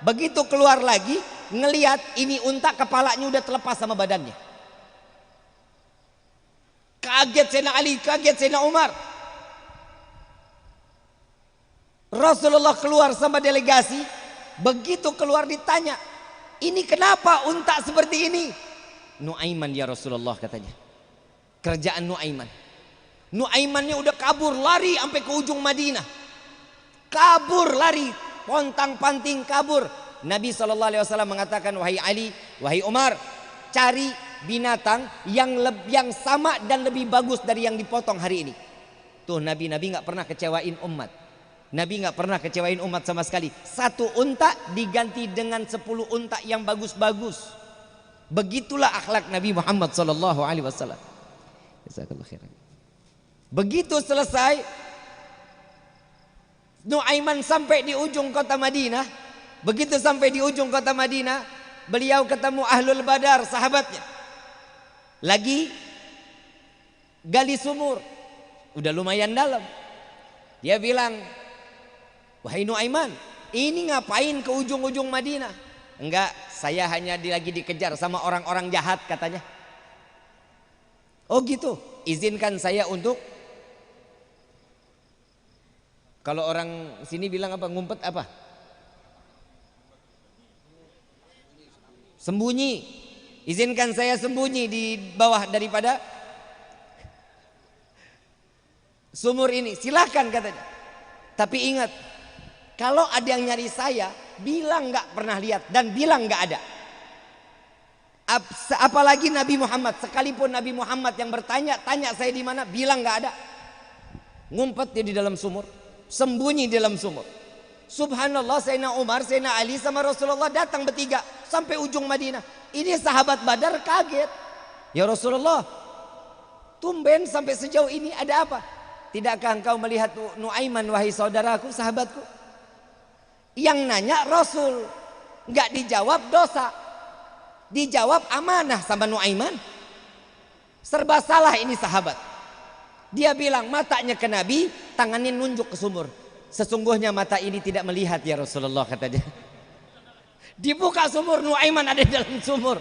Begitu keluar lagi, ngelihat ini unta kepalanya udah terlepas sama badannya. Kaget Sayyidina Ali, kaget Sayyidina Umar. Rasulullah keluar sama delegasi. Begitu keluar ditanya, ini kenapa unta seperti ini? Nuaiman ya Rasulullah katanya. Kerjaan Nuaiman. Nuaimannya udah kabur, lari sampai ke ujung Madinah. Kabur, lari, pontang panting kabur. Nabi SAW mengatakan, wahai Ali, wahai Umar, cari binatang yang sama dan lebih bagus dari yang dipotong hari ini. Tuh Nabi nggak pernah kecewain umat. Nabi nggak pernah kecewain umat sama sekali. Satu unta diganti dengan 10 unta yang bagus-bagus. Begitulah akhlak Nabi Muhammad SAW. Begitu selesai, Nuaiman sampai di ujung kota Madinah. Begitu sampai di ujung kota Madinah, beliau ketemu Ahlul Badar, sahabatnya. Lagi gali sumur, udah lumayan dalam. Dia bilang, wahai Nuaiman, ini ngapain ke ujung-ujung Madinah? Enggak, saya hanya lagi dikejar sama orang-orang jahat katanya. Oh gitu, izinkan saya untuk, kalau orang sini bilang apa, ngumpet apa? Sembunyi. Izinkan saya sembunyi di bawah daripada sumur ini. Silakan katanya. Tapi ingat, kalau ada yang nyari saya, bilang nggak pernah lihat dan bilang nggak ada. Apalagi Nabi Muhammad, sekalipun Nabi Muhammad yang bertanya, tanya saya di mana, bilang nggak ada. Ngumpet dia di dalam sumur, sembunyi di dalam sumur. Subhanallah, Sayyidina Umar, Sayyidina Ali sama Rasulullah datang bertiga sampai ujung Madinah. Ini sahabat Badar kaget. Ya Rasulullah, tumben sampai sejauh ini, ada apa? Tidakkah engkau melihat Nuaiman, wahai saudaraku, sahabatku? Yang nanya Rasul, nggak dijawab dosa, dijawab amanah sama Nuaiman. Serba salah ini sahabat. Dia bilang matanya ke Nabi, tangannya nunjuk ke sumur. Sesungguhnya mata ini tidak melihat ya Rasulullah, katanya. Dibuka sumur, Nuaiman ada di dalam sumur.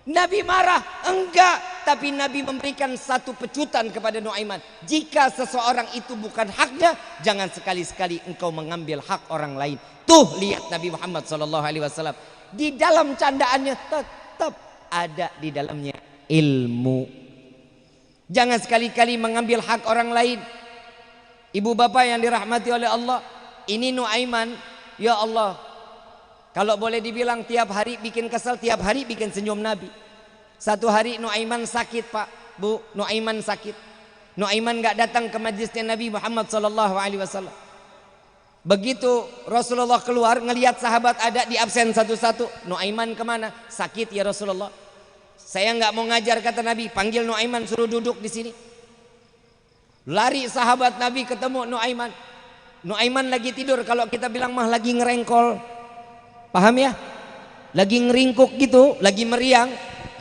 Nabi marah? Enggak. Tapi Nabi memberikan satu pecutan kepada Nuaiman. Jika seseorang itu bukan haknya, jangan sekali-sekali engkau mengambil hak orang lain. Tuh lihat Nabi Muhammad SAW. Di dalam candaannya tetap ada di dalamnya ilmu. Jangan sekali-kali mengambil hak orang lain. Ibu bapak yang dirahmati oleh Allah, ini Nuaiman, ya Allah, kalau boleh dibilang tiap hari bikin kesel, tiap hari bikin senyum Nabi. Satu hari Nuaiman sakit Pak, Bu, Nuaiman sakit. Nuaiman gak datang ke majlisnya Nabi Muhammad SAW. Begitu Rasulullah keluar, ngelihat sahabat ada di absen satu-satu. Nuaiman kemana? Sakit ya Rasulullah. Saya nggak mau ngajar kata Nabi, panggil Nuaiman, suruh duduk di sini. Lari sahabat Nabi ketemu Nuaiman. Nuaiman lagi tidur, kalau kita bilang mah lagi ngerengkol. Paham ya? Lagi ngeringkuk gitu, lagi meriang.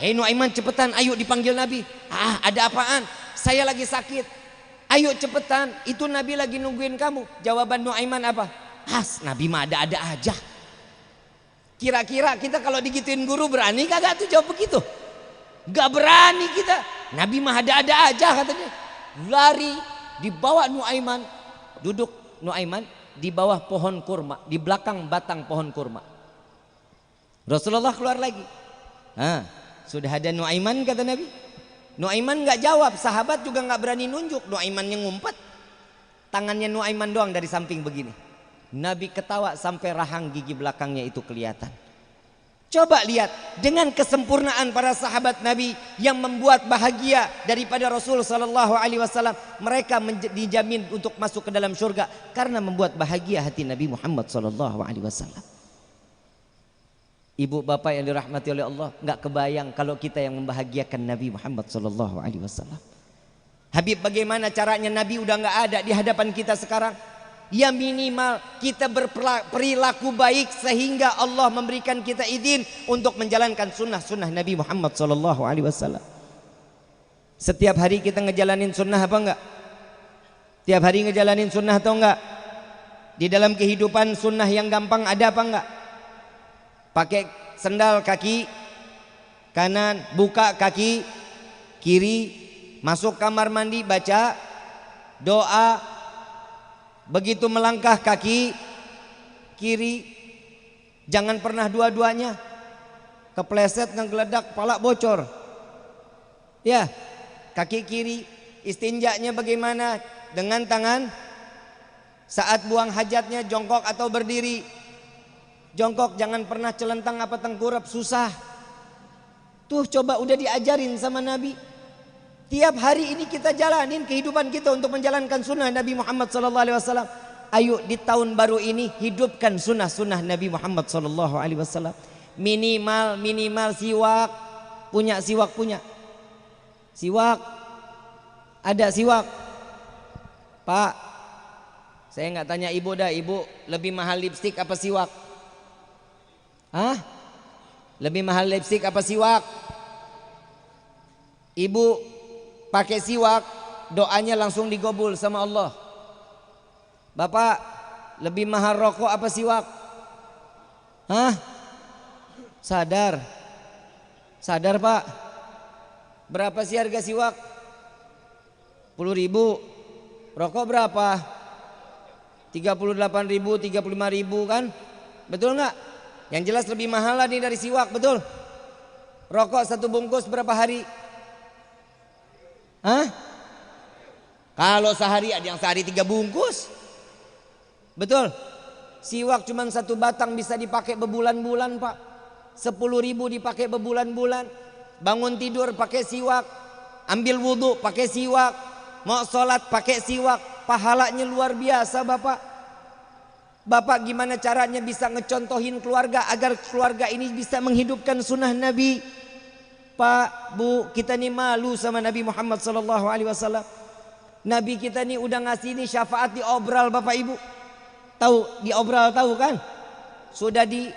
Hei Nuaiman, cepetan, ayo dipanggil Nabi. Ah, ada apaan? Saya lagi sakit. Ayo cepetan, itu Nabi lagi nungguin kamu. Jawaban Nuaiman apa? Has, Nabi mah ada-ada aja. Kira-kira kita kalau digituin guru berani kagak tuh jawab begitu? Gak berani kita. Nabi mah ada-ada aja katanya. Lari, dibawa Nuaiman, duduk Nuaiman di bawah pohon kurma, di belakang batang pohon kurma. Rasulullah keluar lagi. Sudah ada Nuaiman kata Nabi. Nuaiman nggak jawab, sahabat juga nggak berani nunjuk. Nuaiman yang ngumpet, tangannya Nuaiman doang dari samping begini. Nabi ketawa sampai rahang gigi belakangnya itu kelihatan. Coba lihat, dengan kesempurnaan para sahabat Nabi yang membuat bahagia daripada Rasul sallallahu alaihi wasallam, mereka dijamin untuk masuk ke dalam surga karena membuat bahagia hati Nabi Muhammad sallallahu alaihi wasallam. Ibu bapak yang dirahmati oleh Allah, nggak kebayang kalau kita yang membahagiakan Nabi Muhammad sallallahu alaihi wasallam. Habib, bagaimana caranya Nabi udah nggak ada di hadapan kita sekarang? Ya minimal kita berperilaku baik sehingga Allah memberikan kita izin untuk menjalankan sunnah-sunnah Nabi Muhammad SAW. Setiap hari kita ngejalanin sunnah apa enggak? Tiap hari ngejalanin sunnah atau enggak? Di dalam kehidupan sunnah yang gampang ada apa enggak? Pakai sendal kaki kanan, buka kaki kiri, masuk kamar mandi baca doa. Begitu melangkah kaki kiri, jangan pernah dua-duanya. Kepleset, ngegeledak, kepala bocor. Ya, kaki kiri istinjanya bagaimana? Dengan tangan. Saat buang hajatnya jongkok atau berdiri? Jongkok, jangan pernah celentang apa tengkurap, susah. Tuh coba udah diajarin sama Nabi. Tiap hari ini kita jalanin kehidupan kita untuk menjalankan sunnah Nabi Muhammad SAW. Ayo di tahun baru ini hidupkan sunnah-sunnah Nabi Muhammad SAW. Minimal siwak. Punya siwak, punya siwak. Ada siwak. Pak, saya nggak tanya ibu dah. Ibu lebih mahal lipstik apa siwak? Hah? Lebih mahal lipstik apa siwak? Ibu pakai siwak, doanya langsung digobul sama Allah. Bapak, lebih mahal rokok apa siwak? Hah? Sadar Pak. Berapa sih harga siwak? 10.000. Rokok berapa? 38.000, 35.000 kan? Betul nggak? Yang jelas lebih mahal lah nih dari siwak, betul? Rokok satu bungkus berapa hari? Hah? Kalau sehari ada yang sehari 3 bungkus. Betul? Siwak cuma satu batang bisa dipakai berbulan-bulan Pak. 10.000 dipakai berbulan-bulan. Bangun tidur pakai siwak. Ambil wudhu pakai siwak. Mau sholat pakai siwak. Pahalanya luar biasa Bapak. Bapak gimana caranya bisa ngecontohin keluarga agar keluarga ini bisa menghidupkan sunnah Nabi? Pak, Bu, kita nih malu sama Nabi Muhammad SAW. Nabi kita nih udah ngasih nih syafaat di obral Bapak Ibu. Tahu di obral tahu kan? Sudah di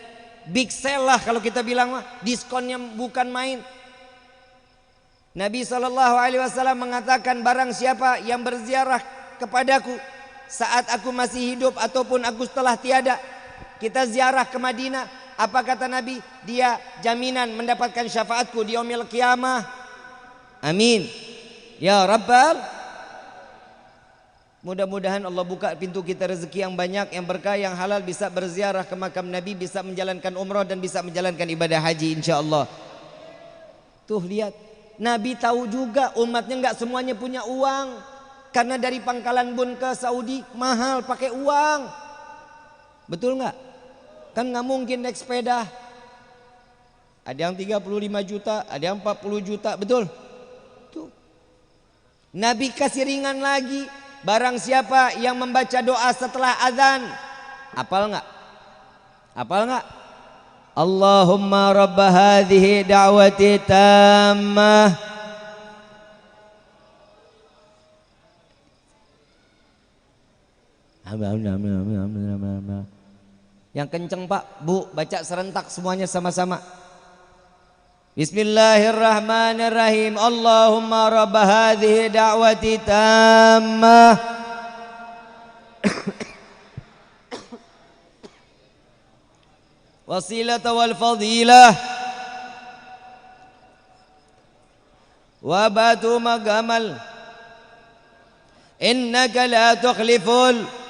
big sale lah kalau kita bilang mah, diskonnya bukan main. Nabi SAW mengatakan barang siapa yang berziarah kepadaku saat aku masih hidup ataupun aku setelah tiada, kita ziarah ke Madinah. Apa kata Nabi? Dia jaminan mendapatkan syafaatku di yaumil qiyamah. Amin. Ya Rabbal. Mudah-mudahan Allah buka pintu kita rezeki yang banyak, yang berkah, yang halal, bisa berziarah ke makam Nabi, bisa menjalankan umrah dan bisa menjalankan ibadah haji insyaallah. Tuh lihat, Nabi tahu juga umatnya nggak semuanya punya uang. Karena dari Pangkalan Bun ke Saudi mahal pakai uang. Betul nggak? Kan nggak mungkin naik sepeda. Ada yang 35 juta, ada yang 40 juta, betul? Tuh. Nabi kasih ringan lagi. Barang siapa yang membaca doa setelah azan, hafal nggak? Hafal nggak? Allahumma rabb hadhihi da'wati tammah. Yang kenceng Pak, Bu, baca serentak semuanya sama-sama. Bismillahirrahmanirrahim. Allahumma rabb hadhihi da'wati tammah wasilata wal fadilah wa batu magamal innaka la tukhliful.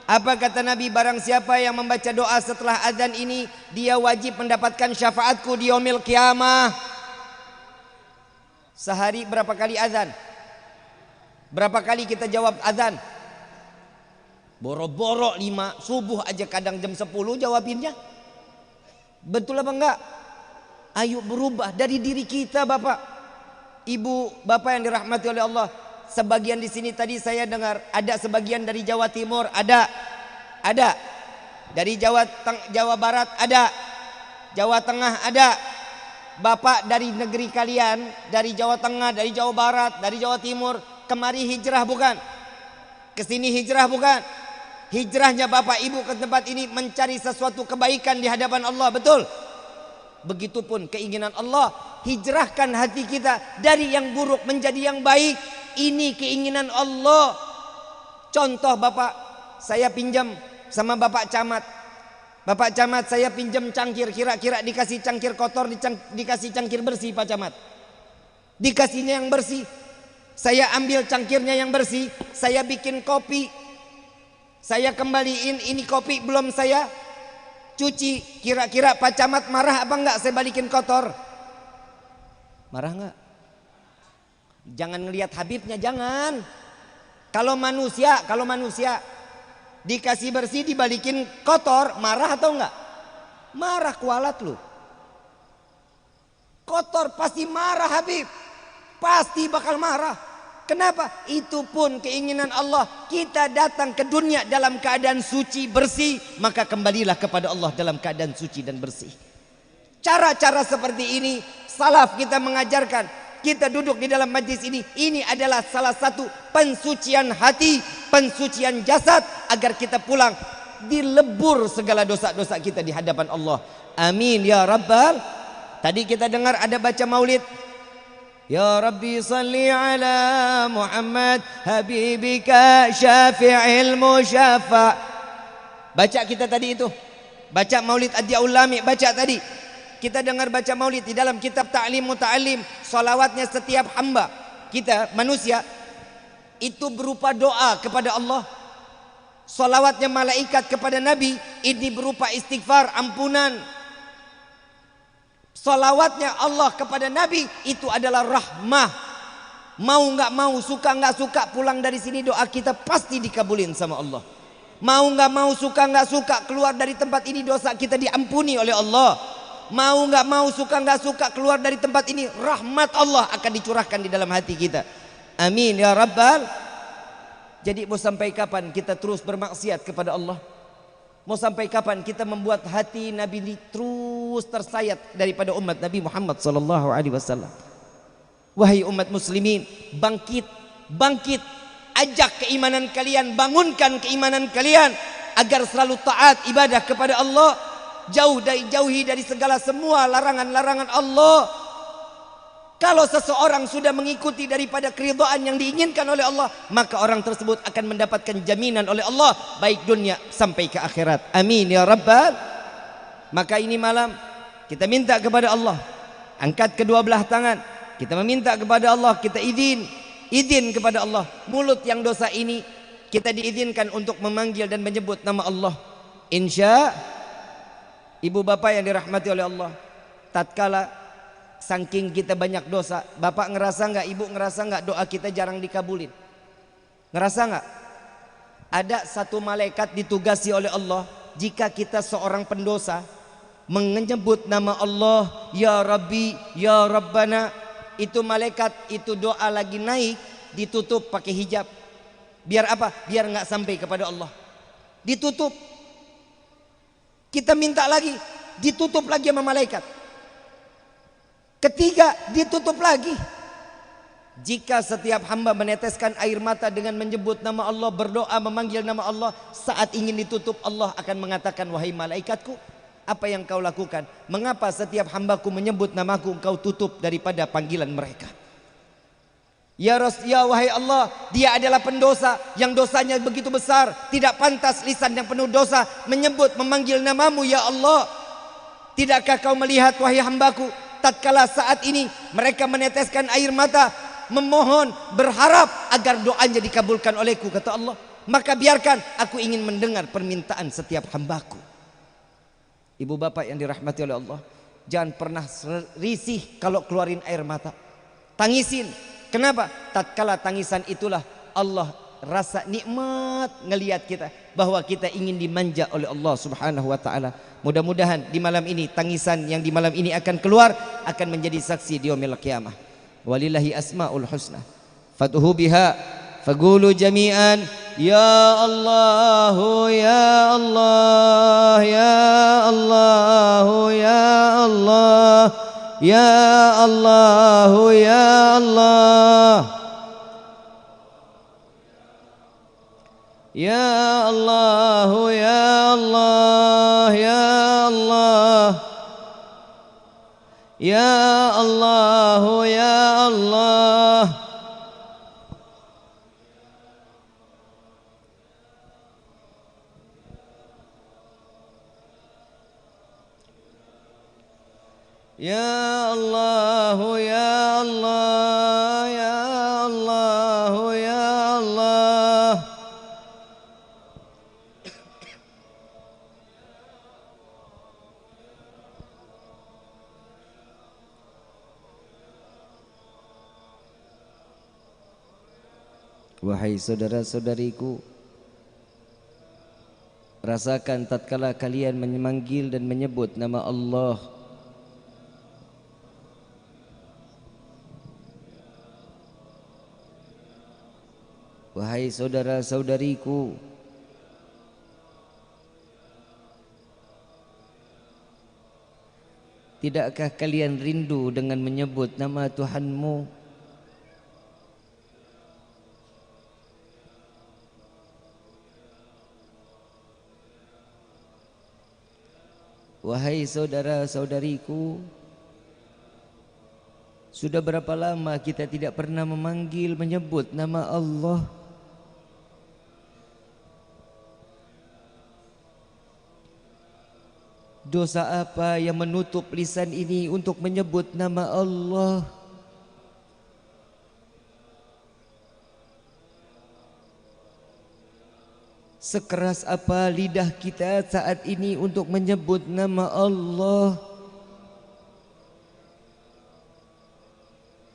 Apa kata Nabi? Barang siapa yang membaca doa setelah azan ini, dia wajib mendapatkan syafaatku di yaumil qiyamah. Sehari berapa kali azan? Berapa kali kita jawab azan? Boro-boro 5, subuh aja kadang jam 10 jawabinnya. Betul apa enggak? Ayo berubah dari diri kita, Bapak. Ibu, Bapak yang dirahmati oleh Allah. Sebagian di sini tadi saya dengar ada sebagian dari Jawa Timur, ada dari Jawa Barat, ada Jawa Tengah, ada. Bapak dari negeri kalian, dari Jawa Tengah, dari Jawa Barat, dari Jawa Timur, kemari hijrah bukan? Kesini hijrah bukan? Hijrahnya Bapak Ibu ke tempat ini mencari sesuatu kebaikan di hadapan Allah, betul? Begitupun keinginan Allah, hijrahkan hati kita dari yang buruk menjadi yang baik. Ini keinginan Allah. Contoh Bapak, saya pinjam sama Bapak Camat. Bapak Camat, saya pinjam cangkir, kira-kira dikasih cangkir kotor, dikasih cangkir bersih Pak Camat. Dikasihnya yang bersih. Saya ambil cangkirnya yang bersih, saya bikin kopi. Saya kembaliin, ini kopi belum saya cuci. Kira-kira Pak Camat marah apa enggak saya balikin kotor? Marah enggak? Jangan ngelihat Habibnya, jangan. Kalau manusia dikasih bersih dibalikin kotor, marah atau enggak? Marah, kualat lu. Kotor pasti marah Habib. Pasti bakal marah. Kenapa? Itu pun keinginan Allah. Kita datang ke dunia dalam keadaan suci, bersih, maka kembalilah kepada Allah dalam keadaan suci dan bersih. Cara-cara seperti ini salaf kita mengajarkan. Kita duduk di dalam majlis ini adalah salah satu pensucian hati, pensucian jasad, agar kita pulang dilebur segala dosa-dosa kita di hadapan Allah. Amin ya rabbal. Tadi kita dengar ada baca maulid. Ya Rabbi salli ala Muhammad habibika syafi'il musyafa'. Baca kita tadi itu. Baca maulid Adyaul Lami, baca tadi. Kita dengar baca maulid di dalam kitab Ta'lim Muta'alim. Salawatnya setiap hamba kita manusia itu berupa doa kepada Allah. Salawatnya malaikat kepada Nabi ini berupa istighfar, ampunan. Salawatnya Allah kepada Nabi itu adalah rahmah. Mau nggak mau, suka nggak suka, pulang dari sini doa kita pasti dikabulin sama Allah. Mau nggak mau, suka nggak suka, keluar dari tempat ini dosa kita diampuni oleh Allah. Mau nggak mau, suka nggak suka, keluar dari tempat ini rahmat Allah akan dicurahkan di dalam hati kita. Amin ya rabbal. Jadi mau sampai kapan kita terus bermaksiat kepada Allah? Mau sampai kapan kita membuat hati Nabi ini terus tersayat daripada umat Nabi Muhammad sallallahu alaihi wasallam? Wahai umat muslimin, bangkit, bangkit, ajak keimanan kalian, bangunkan keimanan kalian agar selalu taat ibadah kepada Allah, jauhi dari segala semua larangan-larangan Allah. Kalau seseorang sudah mengikuti daripada keridhaan yang diinginkan oleh Allah, maka orang tersebut akan mendapatkan jaminan oleh Allah baik dunia sampai ke akhirat. Amin ya rabbal. Maka ini malam kita minta kepada Allah, angkat kedua belah tangan, kita meminta kepada Allah, kita izin kepada Allah. Mulut yang dosa ini kita diizinkan untuk memanggil dan menyebut nama Allah. Insya ibu bapak yang dirahmati oleh Allah, tatkala saking kita banyak dosa, bapak ngerasa nggak, ibu ngerasa nggak doa kita jarang dikabulin? Ngerasa nggak? Ada satu malaikat ditugasi oleh Allah, jika kita seorang pendosa menyebut nama Allah, ya Rabbi, ya Rabbana, itu malaikat itu doa lagi naik ditutup pakai hijab. Biar apa? Biar nggak sampai kepada Allah. Ditutup. Kita minta lagi, ditutup lagi sama malaikat. Ketiga, ditutup lagi. Jika setiap hamba meneteskan air mata dengan menyebut nama Allah, berdoa memanggil nama Allah, saat ingin ditutup Allah akan mengatakan, wahai malaikatku, Apa yang kau lakukan? Mengapa setiap hambaku menyebut namaku engkau tutup daripada panggilan mereka? Ya wahai Allah, dia adalah pendosa yang dosanya begitu besar, tidak pantas lisan yang penuh dosa menyebut memanggil namamu ya Allah. Tidakkah kau melihat wahai hambaku, tatkala saat ini mereka meneteskan air mata, memohon, berharap agar doanya dikabulkan olehku, kata Allah. Maka biarkan aku ingin mendengar permintaan setiap hambaku. Ibu bapak yang dirahmati oleh Allah, jangan pernah risih kalau keluarin air mata. Tangisin. Kenapa? Tatkala tangisan itulah Allah rasa nikmat ngelihat kita, bahwa kita ingin dimanja oleh Allah Subhanahu wa taala. Mudah-mudahan di malam ini tangisan yang di malam ini akan keluar akan menjadi saksi di yaumil qiyamah. Walillahi asmaul husna fatuhu biha faqulu jami'an ya Allah ya Allah ya Allah ya Allah ya Allah ya Allah ya Allah ya Allah ya Allah ya Allah ya Allah ya Allah ya Allah ya Allah ya Allah Wahai saudara-saudariku, rasakan tatkala kalian memanggil dan menyebut nama Allah, wahai saudara-saudariku, tidakkah kalian rindu dengan menyebut nama Tuhanmu? Wahai saudara-saudariku, sudah berapa lama kita tidak pernah memanggil, menyebut nama Allah? Dosa apa yang menutup lisan ini untuk menyebut nama Allah? Sekeras apa lidah kita saat ini untuk menyebut nama Allah?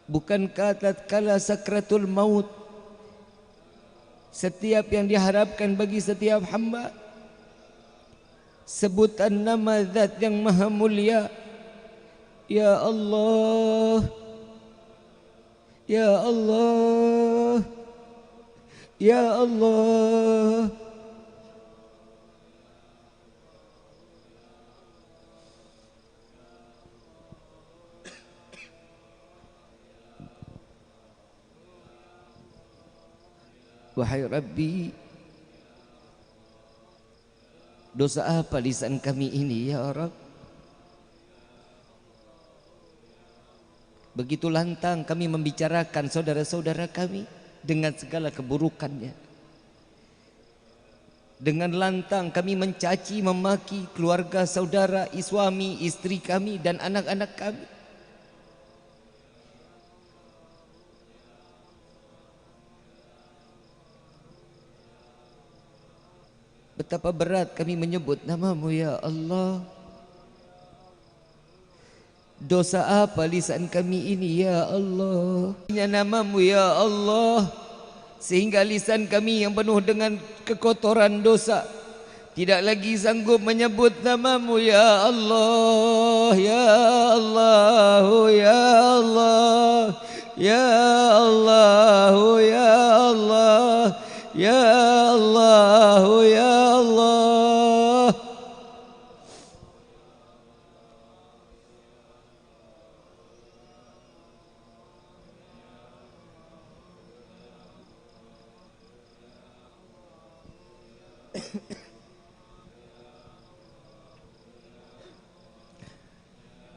Bukankah tatkala sakratul maut, setiap yang diharapkan bagi setiap hamba sebutan nama Zat yang Maha Mulia, ya Allah, ya Allah, ya Allah. Wahai Rabbi, dosa apa lisan kami ini ya Rabb? Begitu lantang kami membicarakan saudara-saudara kami dengan segala keburukannya. Dengan lantang kami mencaci, memaki keluarga, saudara, suami, istri kami dan anak-anak kami. Betapa berat kami menyebut namamu ya Allah. Dosa apa lisan kami ini ya Allah? Hanya namamu ya Allah, sehingga lisan kami yang penuh dengan kekotoran dosa tidak lagi sanggup menyebut namamu ya Allah, ya Allah, ya Allah, ya Allah, ya Allah, ya Allah, ya Allah.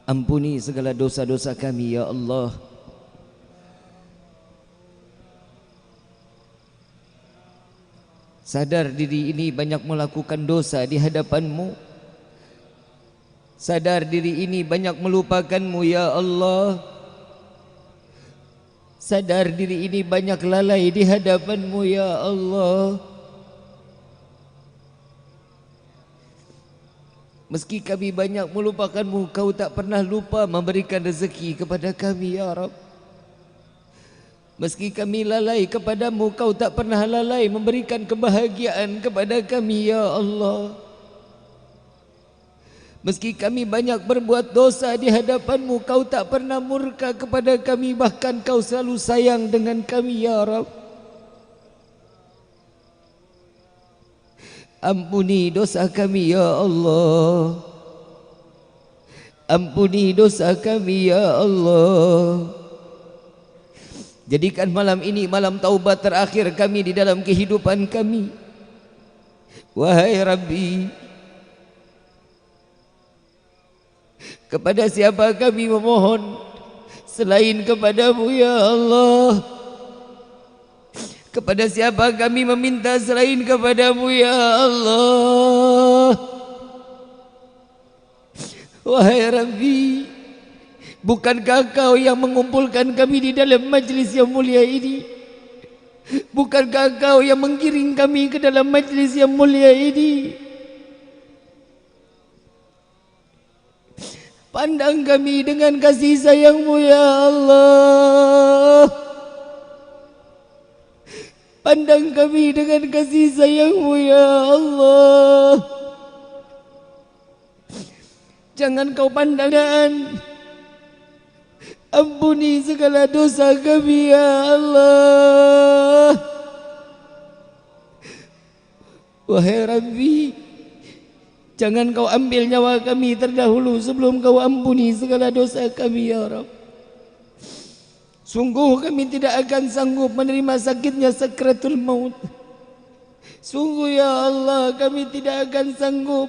Ampuni segala dosa-dosa kami ya Allah. Sadar diri ini banyak melakukan dosa di hadapan-Mu. Sadar diri ini banyak melupakan-Mu ya Allah. Sadar diri ini banyak lalai di hadapan-Mu ya Allah. Meski kami banyak melupakan-Mu, Kau tak pernah lupa memberikan rezeki kepada kami ya Rabb. Meski kami lalai kepada-Mu, Kau tak pernah lalai memberikan kebahagiaan kepada kami ya Allah. Meski kami banyak berbuat dosa di hadapan-Mu, Kau tak pernah murka kepada kami, bahkan Kau selalu sayang dengan kami ya Rabb. Ampuni dosa kami ya Allah. Ampuni dosa kami ya Allah. Jadikan malam ini malam taubat terakhir kami di dalam kehidupan kami. Wahai Rabbi, kepada siapa kami memohon selain kepada-Mu ya Allah? Kepada siapa kami meminta selain kepada-Mu ya Allah? Wahai Rabbi, bukankah Kau yang mengumpulkan kami di dalam majlis yang mulia ini? Bukankah Kau yang menggiring kami ke dalam majlis yang mulia ini? Pandang kami dengan kasih sayang-Mu ya Allah. Pandang kami dengan kasih sayang-Mu ya Allah. Jangan Kau pandang. Ampuni segala dosa kami ya Allah. Wahai Rabbi, jangan Kau ambil nyawa kami terdahulu sebelum Kau ampuni segala dosa kami ya Rabb. Sungguh kami tidak akan sanggup menerima sakitnya sakratul maut. Sungguh ya Allah, kami tidak akan sanggup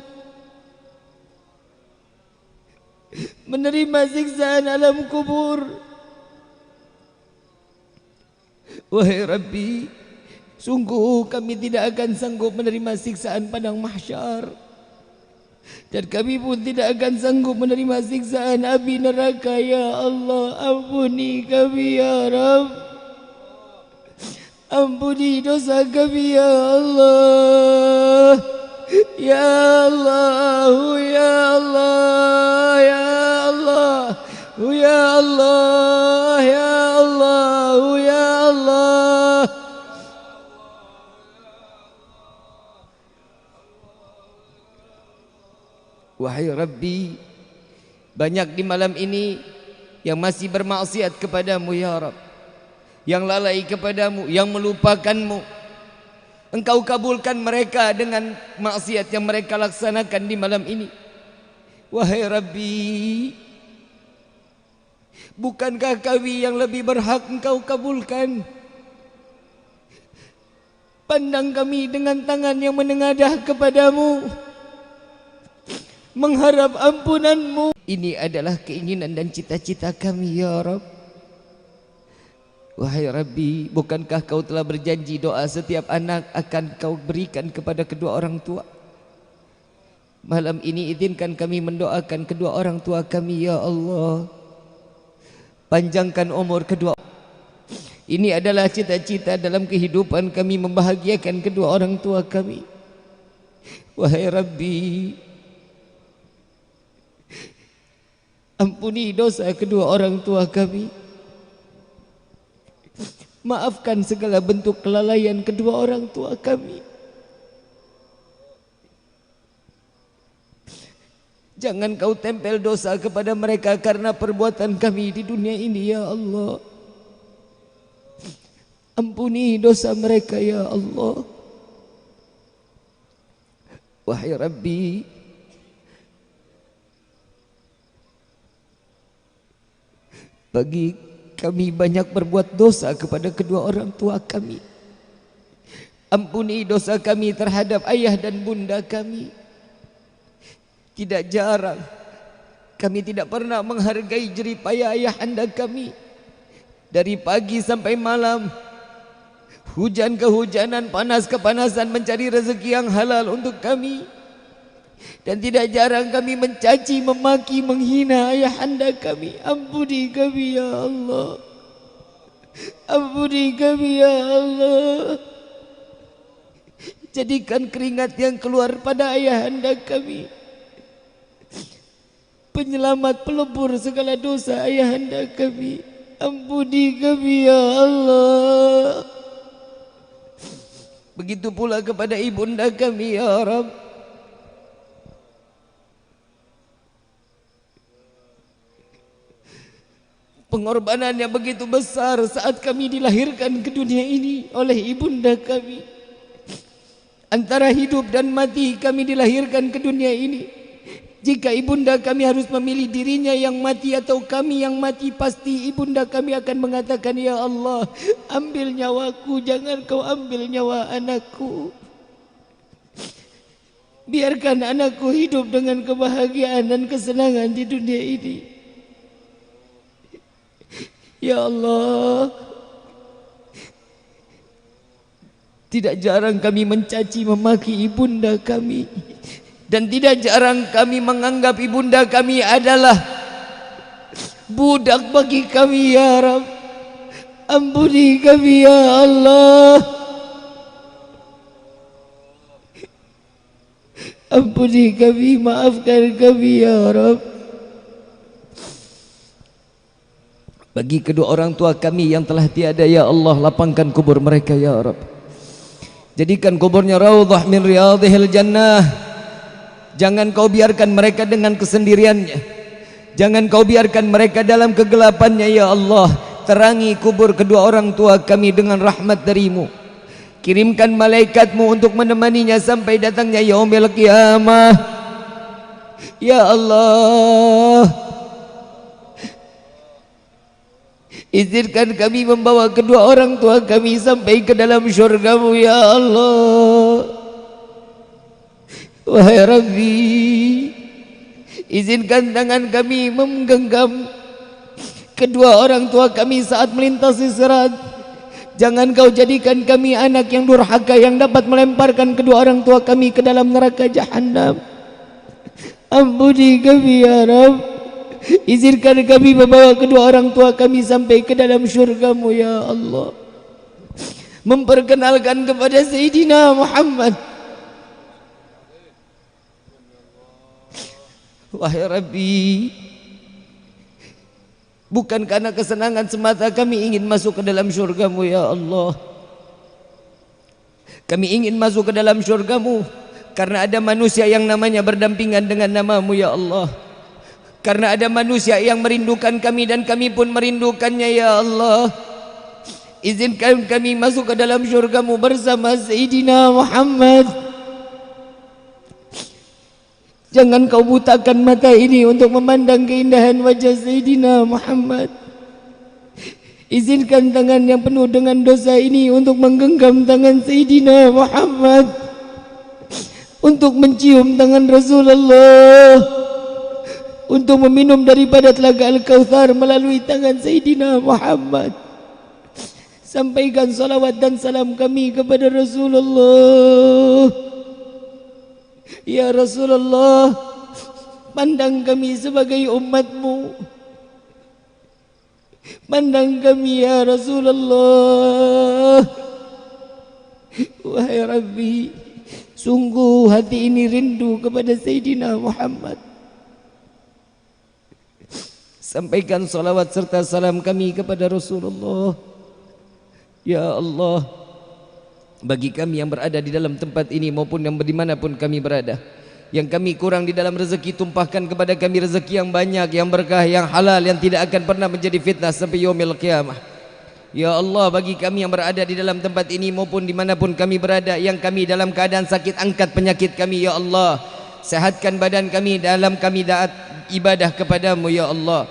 menerima siksaan alam kubur. Wahai Rabbi, sungguh kami tidak akan sanggup menerima siksaan padang mahsyar. Dan kami pun tidak akan sanggup menerima siksaan api neraka ya Allah. Ampuni kami ya Rabb. Ampuni dosa kami ya Allah. Ya Allah, ya Allah, ya Allah, ya Allah, ya Allah, ya Allah. Wahai Rabbi, banyak di malam ini yang masih bermaksiat kepada-Mu ya Rabb, yang lalai kepada-Mu, yang melupakan-Mu. Engkau kabulkan mereka dengan maksiat yang mereka laksanakan di malam ini. Wahai Rabbi, bukankah kami yang lebih berhak Engkau kabulkan? Pandang kami dengan tangan yang menengadah kepada-Mu, mengharap ampunan-Mu. Ini adalah keinginan dan cita-cita kami ya Rabb. Wahai Rabbi, bukankah Kau telah berjanji doa setiap anak akan Kau berikan kepada kedua orang tua? Malam ini izinkan kami mendoakan kedua orang tua kami ya Allah. Panjangkan umur kedua. Ini adalah cita-cita dalam kehidupan kami, membahagiakan kedua orang tua kami. Wahai Rabbi, ampuni dosa kedua orang tua kami. Maafkan segala bentuk kelalaian kedua orang tua kami. Jangan Kau tempel dosa kepada mereka karena perbuatan kami di dunia ini ya Allah. Ampuni dosa mereka ya Allah. Wahai Rabbi, bagi kami banyak berbuat dosa kepada kedua orang tua kami. Ampuni dosa kami terhadap ayah dan bunda kami. Tidak jarang Kami tidak pernah menghargai jerih payah ayahanda kami. Dari pagi sampai malam, hujan kehujanan, panas kepanasan, mencari rezeki yang halal untuk kami. Dan tidak jarang kami mencaci, memaki, menghina ayahanda kami. Ampuni kami ya Allah. Ampuni kami ya Allah. Jadikan keringat yang keluar pada ayahanda kami penyelamat, pelebur segala dosa ayahanda kami. Ampuni kami ya Allah. Begitu pula kepada ibunda kami ya Rabb. Pengorbanan yang begitu besar saat kami dilahirkan ke dunia ini oleh ibunda kami. Antara hidup dan mati kami dilahirkan ke dunia ini. Jika ibunda kami harus memilih dirinya yang mati atau kami yang mati, pasti ibunda kami akan mengatakan, ya Allah, ambil nyawaku, jangan kau ambil nyawa anakku. Biarkan anakku hidup dengan kebahagiaan dan kesenangan di dunia ini. Ya Allah, tidak jarang kami mencaci memaki ibunda kami. Dan tidak jarang kami menganggap ibunda kami adalah budak bagi kami ya Rabb. Ampuni kami ya Allah. Ampuni kami, maafkan kami ya Rabb. Bagi kedua orang tua kami yang telah tiada ya Allah, lapangkan kubur mereka ya Rabb. Jadikan kuburnya raudhah min riyadhil jannah. Jangan kau biarkan mereka dengan kesendiriannya. Jangan kau biarkan mereka dalam kegelapannya ya Allah. Terangi kubur kedua orang tua kami dengan rahmat darimu. Kirimkan malaikatmu untuk menemaninya sampai datangnya yaumil qiyamah. Ya Allah, izinkan kami membawa kedua orang tua kami sampai ke dalam syurga-Mu ya Allah. Wahai Rabbi, izinkan tangan kami menggenggam kedua orang tua kami saat melintasi sirat. Jangan kau jadikan kami anak yang durhaka yang dapat melemparkan kedua orang tua kami ke dalam neraka Jahannam. Ampuni kami ya Rabb. Izinkan kami membawa kedua orang tua kami sampai ke dalam syurga-Mu ya Allah. Memperkenalkan kepada Sayyidina Muhammad. Wahai Rabbi, bukan karena kesenangan semata kami ingin masuk ke dalam syurga-Mu ya Allah. Kami ingin masuk ke dalam syurga-Mu karena ada manusia yang namanya berdampingan dengan nama-Mu ya Allah. Karena ada manusia yang merindukan kami dan kami pun merindukannya ya Allah. Izinkan kami masuk ke dalam syurga-Mu bersama Sayyidina Muhammad. Jangan kau butakan mata ini untuk memandang keindahan wajah Sayyidina Muhammad. Izinkan tangan yang penuh dengan dosa ini untuk menggenggam tangan Sayyidina Muhammad, untuk mencium tangan Rasulullah, untuk meminum daripada telaga Al-Kautsar melalui tangan Sayyidina Muhammad. Sampaikan salawat dan salam kami kepada Rasulullah. Ya Rasulullah, pandang kami sebagai umat-Mu. Pandang kami ya Rasulullah. Wahai Rabbi, sungguh hati ini rindu kepada Sayyidina Muhammad. Sampaikan salawat serta salam kami kepada Rasulullah. Ya Allah, bagi kami yang berada di dalam tempat ini maupun yang dimanapun kami berada, yang kami kurang di dalam rezeki, tumpahkan kepada kami rezeki yang banyak, yang berkah, yang halal, yang tidak akan pernah menjadi fitnah sampai yaumil qiyamah. Ya Allah, bagi kami yang berada di dalam tempat ini maupun dimanapun kami berada, yang kami dalam keadaan sakit, angkat penyakit kami ya Allah. Sehatkan badan kami dalam kami taat ibadah kepadamu ya Allah.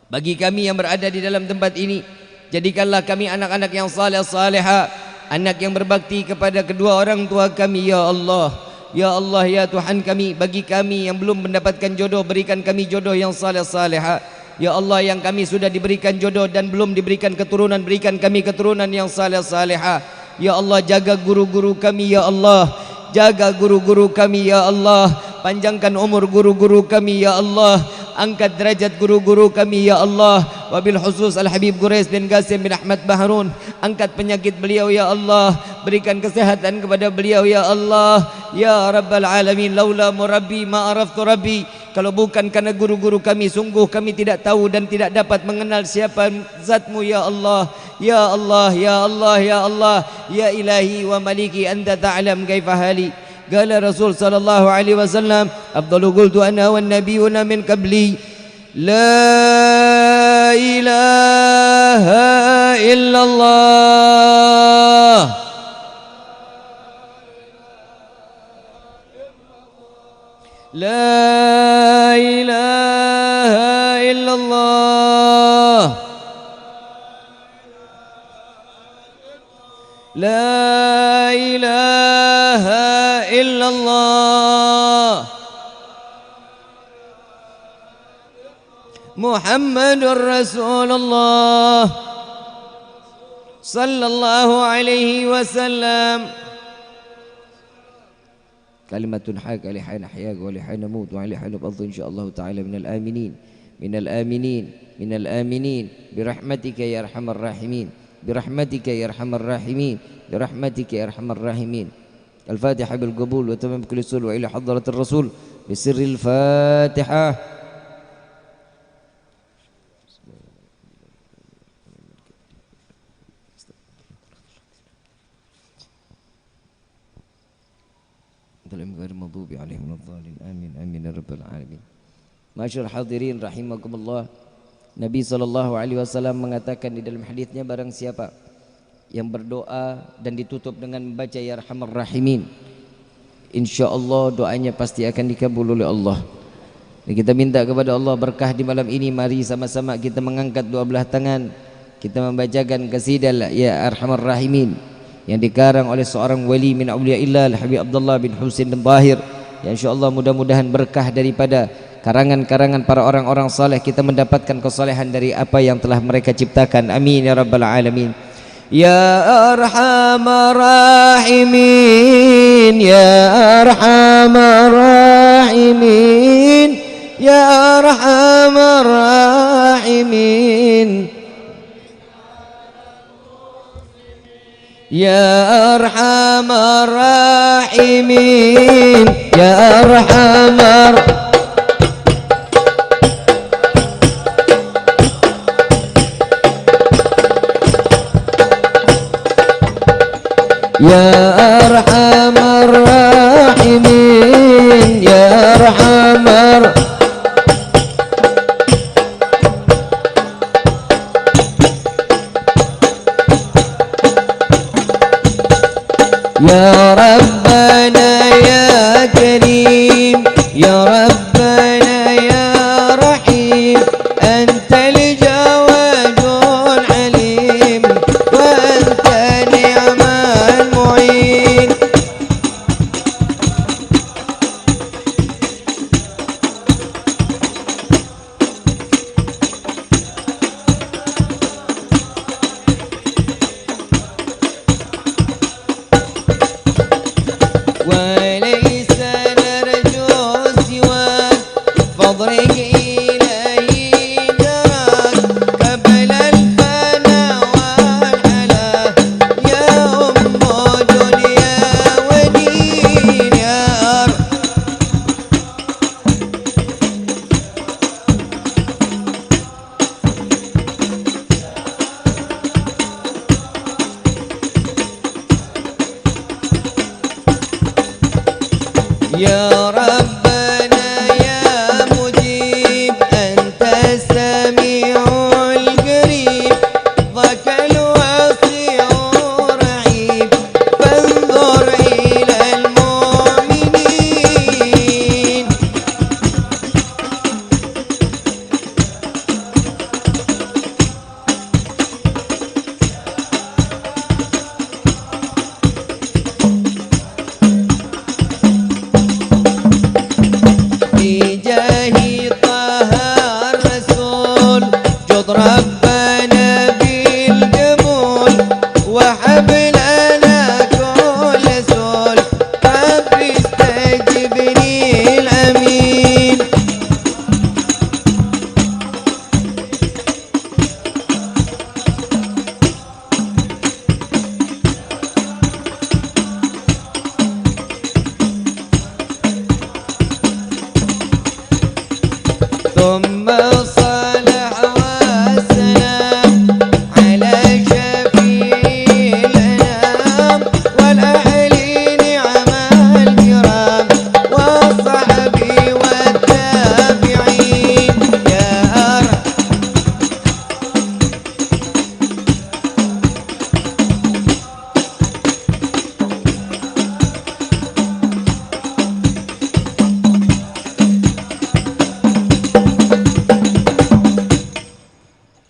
Bagi kami yang berada di dalam tempat ini, jadikanlah kami anak-anak yang saleh salehah, anak yang berbakti kepada kedua orang tua kami ya Allah. Ya Allah, ya Tuhan kami, bagi kami yang belum mendapatkan jodoh, berikan kami jodoh yang saleh-salehah. Ya Allah, yang kami sudah diberikan jodoh dan belum diberikan keturunan, berikan kami keturunan yang saleh-salehah. Ya Allah, jaga guru-guru kami ya Allah, jaga guru-guru kami ya Allah, panjangkan umur guru-guru kami ya Allah, angkat derajat guru-guru kami ya Allah. Wabil khusus Al-Habib Quraish bin Qasim bin Ahmad Baharun, angkat penyakit beliau ya Allah, berikan kesehatan kepada beliau ya Allah. Ya Rabbal Alamin, laula murabbi ma araftu rabbi, kalau bukan karena guru-guru kami, sungguh kami tidak tahu dan tidak dapat mengenal siapa zatmu ya Allah. Ya Allah, ya Allah, ya Allah, ya ilahi wa maliki, anta ta'lam kaifa hali. Qala Rasul sallallahu alaihi wasallam, afdalu qultu ana wan nabiyuna min qabli, la ilaha illallah, la ilaha illallah, la ilaha illallah, Muhammadur Rasulullah sallallahu alaihi wasallam. Kalimatun haq alihain ahyak wa alihain namut wa alihain nabadhu insyaallah ta'ala minal aminin, minal aminin, minal aminin, birahmatika ya arhamar rahimin, birahmatika ya arhamar rahimin, birahmatika ya arhamar rahimin. Al-Fatiha bil qabul wa tamam kulli sul wa ila hadratir rasul bi sirril Fatihah. Dalam ghairi maghdubi alaihim waladhdallin. Amin amin ya rabbal alamin. Masyarul hadirin rahimakumullah. Nabi SAW mengatakan di dalam hadisnya, barang siapa yang berdoa dan ditutup dengan membaca ya arhamar rahimin, insyaallah doanya pasti akan dikabul oleh Allah. Dan kita minta kepada Allah berkah di malam ini. Mari sama-sama kita mengangkat dua belah tangan, kita membacakan qasidah ya arhamar rahimin yang dikarang oleh seorang wali min auliyaillah Al-Habib Abdullah bin Husain bin Tahir. Ya insyaallah mudah-mudahan berkah daripada karangan-karangan para orang-orang saleh, kita mendapatkan kesalehan dari apa yang telah mereka ciptakan. Amin ya rabbal alamin. Ya arhamar rahimin, ya arhamar rahimin, ya arhamar rahimin, ya arhamar rahimin, ya arhamar, ya arhamar rahimin, ya arhamar, ya Rabbana ya Karim, ya Rabbana ya Rahim, antal jawadul alim wa anta ni'mal mu'in. وليس نرجو سوى ثم الصلاة والسلام على شفيع الأنام والأهل نعم الكرام والصحب والتابعين يا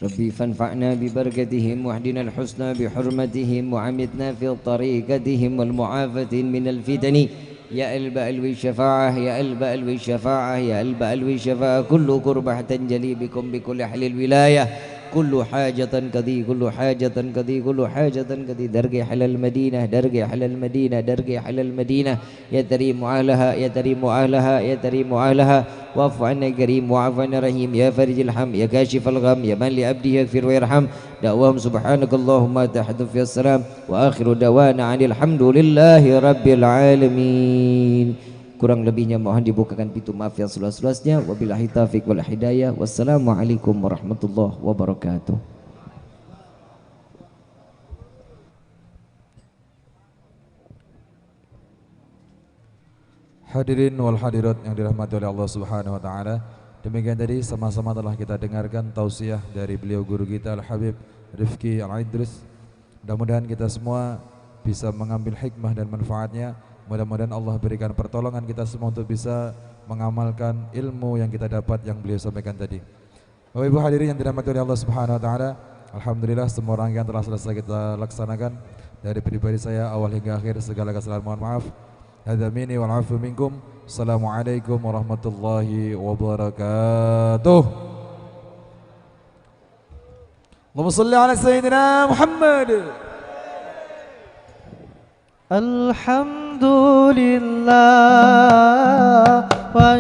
ربي فانفعنا ببركتهم واهدنا الحسنى بحرمتهم وعمتنا في طريقتهم والمعافاة من الفتن يا البأل والشفاعة يا البأل والشفاعة يا البأل والشفاعة كل كربة تنجلي بكم بكل أهل الولاية كل حاجة كذي كل حاجة كذي كل حاجة كذي درجة حل المدينة درجة حل المدينة درجة حل المدينة يا تريم أهلها يا تريم أهلها يا تريم أهلها واعف عنا كريم واعف عنا رحيم يا فرج الهم يا كاشف الغم يا من لعبده يغفر ويرحم دعواهم سبحانك اللهم تحدث في السلام وآخر دعوانا عن الحمد لله رب العالمين. Kurang lebihnya mohon dibukakan pintu maaf yang seluas-luasnya. Wabillahi taufiq wal hidayah. Wassalamualaikum warahmatullahi wabarakatuh. Hadirin wal hadirat yang dirahmati oleh Allah Subhanahu wa taala. Demikian tadi sama-sama telah kita dengarkan tausiah dari beliau guru kita Al-Habib Rifki Al-Idris. Mudah-mudahan kita semua bisa mengambil hikmah dan manfaatnya. Mudah-mudahan Allah berikan pertolongan kita semua untuk bisa mengamalkan ilmu yang kita dapat yang beliau sampaikan tadi. Bapak Ibu hadirin yang dirahmati oleh Allah Subhanahu wa taala, alhamdulillah semua rangkaian telah selesai kita laksanakan. Dari pribadi saya awal hingga akhir segala kesalahan mohon maaf. Hadza minni wal 'afwu minkum. Assalamualaikum warahmatullahi wabarakatuh. Allahumma shalli ala sayyidina Muhammad. Alhamdulillah wa